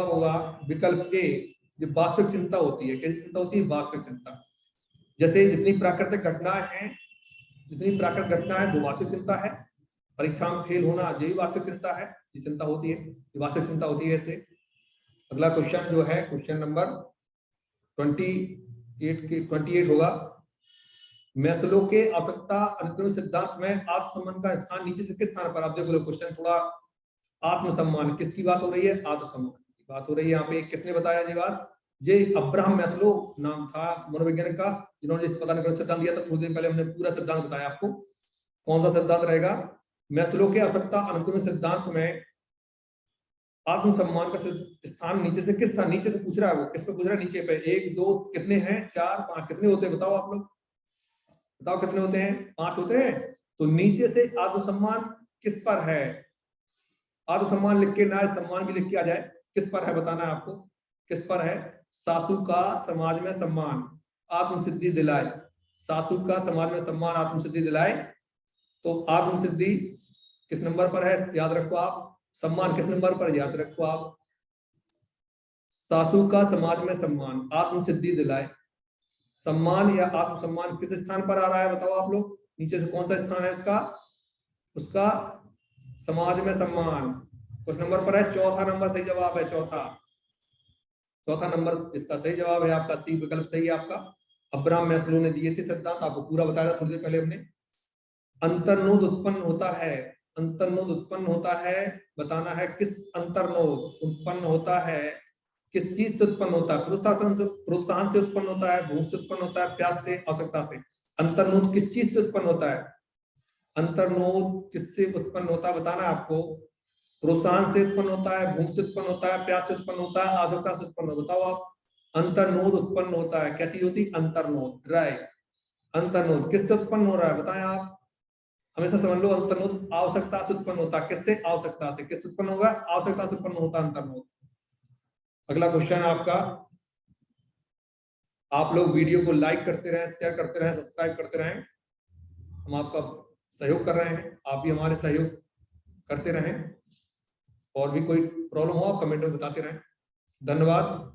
होगा विकल्प ए, जो वास्तविक चिंता होती है। कैसी चिंता होती है? वास्तविक चिंता। जैसे जितनी प्राकृतिक घटनाएं हैं वो वास्तविक चिंता है। परीक्षा में फेल होना यही वास्तविक चिंता है, ये चिंता होती है, ये वास्तविक चिंता होती है। ऐसे अगला क्वेश्चन जो है क्वेश्चन नंबर 28 होगा। मैस्लो के आवश्यकता अनुक्रम सिद्धांत में आत्मसम्मान का स्थान नीचे से किस स्थान पर? आप देखो क्वेश्चन थोड़ा, आत्मसम्मान किसकी बात हो रही है? आत्मसम्मान की बात हो रही है। यहाँ पे किसने बताया ये बात? जे अब्राहम मैस्लो नाम था मनोवैज्ञानिक का, जिन्होंने इस पदानुक्रम सिद्धांत दिया था। थोड़ी देर पहले हमने पूरा सिद्धांत बताया आपको। कौन सा सिद्धांत रहेगा? मैस्लो के आवश्यकता अनुक्रम सिद्धांत में आत्मसम्मान का स्थान नीचे से किस स्थान? नीचे से पूछ रहा है वो। किस पे पूछ रहा है? नीचे पे। 1 2 कितने हैं? 4 5 कितने होते हैं? बताओ आप लोग, बताओ कितने होते हैं? 5 होते हैं। तो नीचे से आत्मसम्मान किस पर है? आत्मसम्मान लिख के ना सम्मान भी लिख के आ जाए, किस पर है बताना है आपको। किस पर है? सासू का समाज में सम्मान, आत्मसिद्धि दिलाए। सासू का समाज में सम्मान आत्मसिद्धि दिलाए, तो आत्मसिद्धि किस नंबर पर है याद रखो आप, सम्मान किस नंबर पर याद रखो आप, सासू का समाज में सम्मान आत्मसिद्धि दिलाए। सम्मान या आत्मसम्मान किस स्थान पर आ रहा है बताओ आप लोग, नीचे से कौन सा स्थान है उसका, उसका समाज में सम्मान कुछ नंबर पर है, चौथा नंबर सही जवाब है, चौथा नंबर इसका सही जवाब है आपका, सी विकल्प सही है आपका। अब्राहम मैस्लो ने दिए थे सिद्धांत, आपको पूरा बताया था थोड़ी देर पहले हमने। अंतर्नोद उत्पन्न होता है, अंतर्नोद उत्पन्न होता है, बताना है किस अंतर्नोद उत्पन्न होता है, किस चीज से उत्पन्न होता है, प्रोत्साहन से उत्पन्न होता है, भूख से उत्पन्न होता है, प्यास से, आवश्यकता से। अंतर्नोद किस चीज से उत्पन्न होता है, अंतर्नोद किससे उत्पन्न होता है बताना है आपको, प्रोत्साहन से उत्पन्न होता है, भूख से उत्पन्न होता है, प्यास से उत्पन्न होता है, आवश्यकता से उत्पन्न होता है, बताओ आप। अंतर्नोद उत्पन्न होता है, क्या चीज होती है, अंतर्नोद, राइट। अंतर्नोद किससे उत्पन्न हो रहा है बताएं आप, हमेशा समझ लो अंतर्नोद आवश्यकता से उत्पन्न होता है, किससे, आवश्यकता से, किससे उत्पन्न होगा, आवश्यकता से उत्पन्न होता है अंतर्नोद। अगला क्वेश्चन है आपका, आप लोग वीडियो को लाइक करते रहें, शेयर करते रहें, सब्सक्राइब करते रहें, हम आपका सहयोग कर रहे हैं, आप भी हमारे सहयोग करते रहें, और भी कोई प्रॉब्लम हो आप कमेंट में बताते रहें। धन्यवाद।